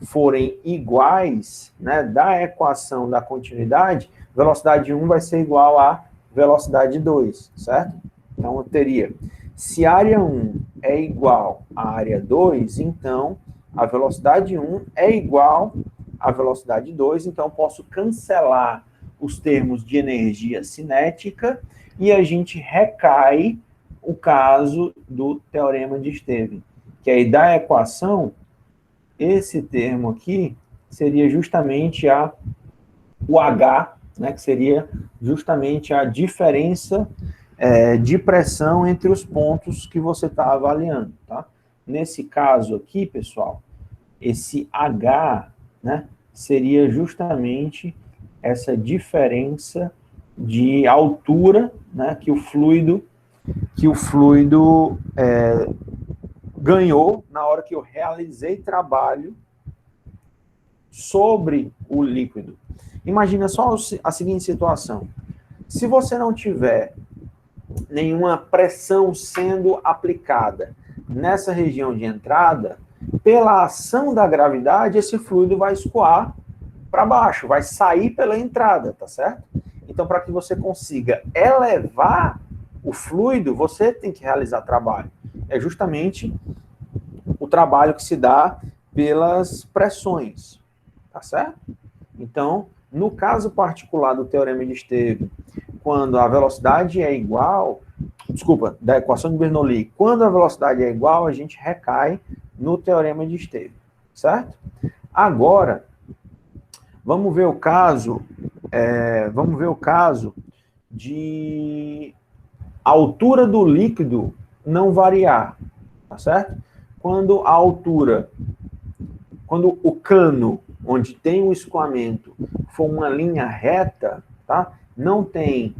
forem iguais, né, da equação da continuidade, velocidade 1 vai ser igual a velocidade 2, certo? Então, eu teria, se a área 1 é igual à área 2, então a velocidade 1 é igual à velocidade 2, então eu posso cancelar os termos de energia cinética e a gente recai o caso do teorema de Esteves, que aí da equação, esse termo aqui seria justamente o H, né, que seria justamente a diferença de pressão entre os pontos que você está avaliando, tá? Nesse caso aqui, pessoal, esse H, né, seria justamente essa diferença de altura, né, que o fluido ganhou na hora que eu realizei trabalho sobre o líquido. Imagina só a seguinte situação. Se você não tiver nenhuma pressão sendo aplicada nessa região de entrada, pela ação da gravidade, esse fluido vai escoar para baixo, vai sair pela entrada, tá certo? Então, para que você consiga elevar o fluido, você tem que realizar trabalho. É justamente o trabalho que se dá pelas pressões, tá certo? Então, no caso particular do teorema de Esteves, quando a velocidade é igual, da equação de Bernoulli, quando a velocidade é igual, a gente recai no teorema de Esteves, certo? Agora, vamos ver o caso de a altura do líquido não variar, tá certo? Quando o cano, onde tem o escoamento, for uma linha reta, tá? Não tem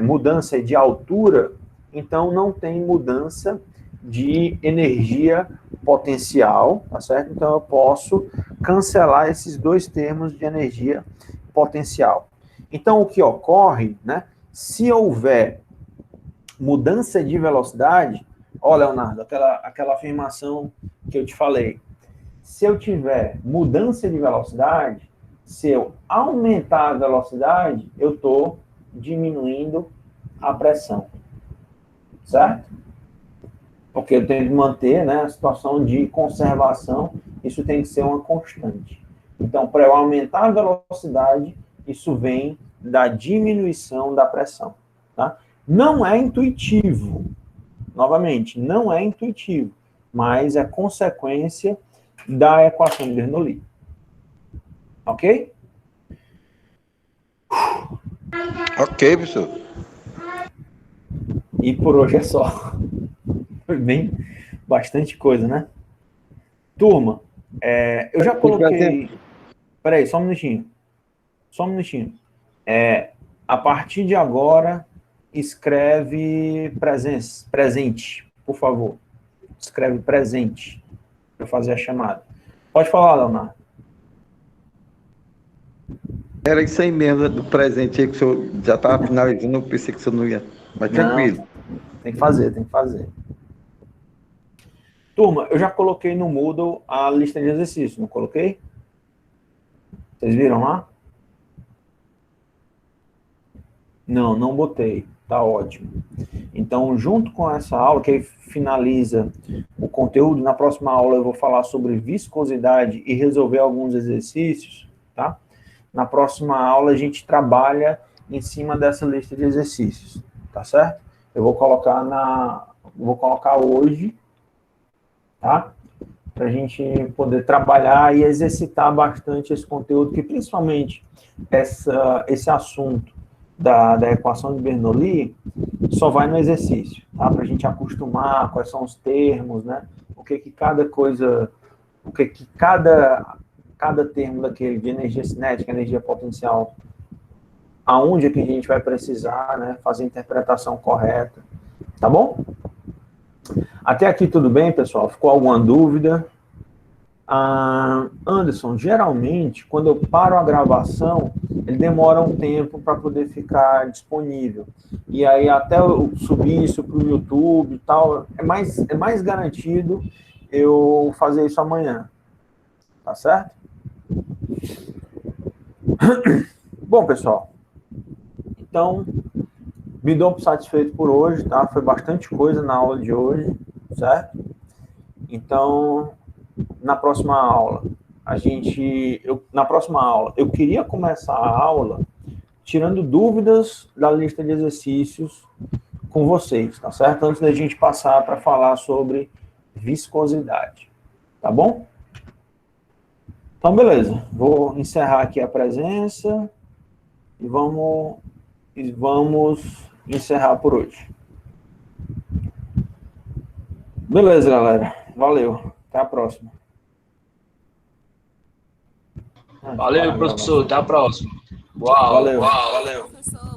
mudança de altura, então não tem mudança de energia potencial, tá certo? Então eu posso cancelar esses dois termos de energia potencial. Então o que ocorre, né? Se houver mudança de velocidade, ó, Leonardo, aquela afirmação que eu te falei, se eu tiver mudança de velocidade, se eu aumentar a velocidade, eu estou diminuindo a pressão, certo? Porque eu tenho que manter, né, a situação de conservação, isso tem que ser uma constante. Então, para eu aumentar a velocidade, isso vem da diminuição da pressão, tá? Não é intuitivo, novamente, não é intuitivo, mas é consequência da equação de Bernoulli. Ok? Ok, professor. E por hoje é só. Foi bem, bastante coisa, né? Turma, eu já coloquei... Peraí, só um minutinho. A partir de agora, escreve presente, por favor. Escreve presente para fazer a chamada. Pode falar, Leonardo. Era isso aí mesmo, do presente aí, que o senhor já estava finalizando, eu pensei que o senhor não ia. Mas tranquilo. Não, tem que fazer. Turma, eu já coloquei no Moodle a lista de exercícios, não coloquei? Vocês viram lá? Não botei. Tá ótimo. Então, junto com essa aula, que finaliza o conteúdo, na próxima aula eu vou falar sobre viscosidade e resolver alguns exercícios, tá? Na próxima aula a gente trabalha em cima dessa lista de exercícios, tá certo? Eu vou colocar hoje, tá? Para a gente poder trabalhar e exercitar bastante esse conteúdo, que principalmente esse assunto da equação de Bernoulli só vai no exercício, tá? Para a gente acostumar quais são os termos, né? O que cada termo daquele de energia cinética, energia potencial, aonde é que a gente vai precisar, né? Fazer a interpretação correta, tá bom? Até aqui tudo bem, pessoal? Ficou alguma dúvida? Anderson, geralmente, quando eu paro a gravação, ele demora um tempo para poder ficar disponível. E aí, até eu subir isso para o YouTube e tal, é mais garantido eu fazer isso amanhã. Tá certo? Bom, pessoal, então, me dou satisfeito por hoje, tá? Foi bastante coisa na aula de hoje, certo? Então, na próxima aula, eu queria começar a aula tirando dúvidas da lista de exercícios com vocês, tá certo? Antes da gente passar para falar sobre viscosidade, tá bom? Então, beleza. Vou encerrar aqui a presença e vamos encerrar por hoje. Beleza, galera. Valeu. Até a próxima. Valeu, professor. Até a próxima. Uau, Valeu. uau, valeu. Professor.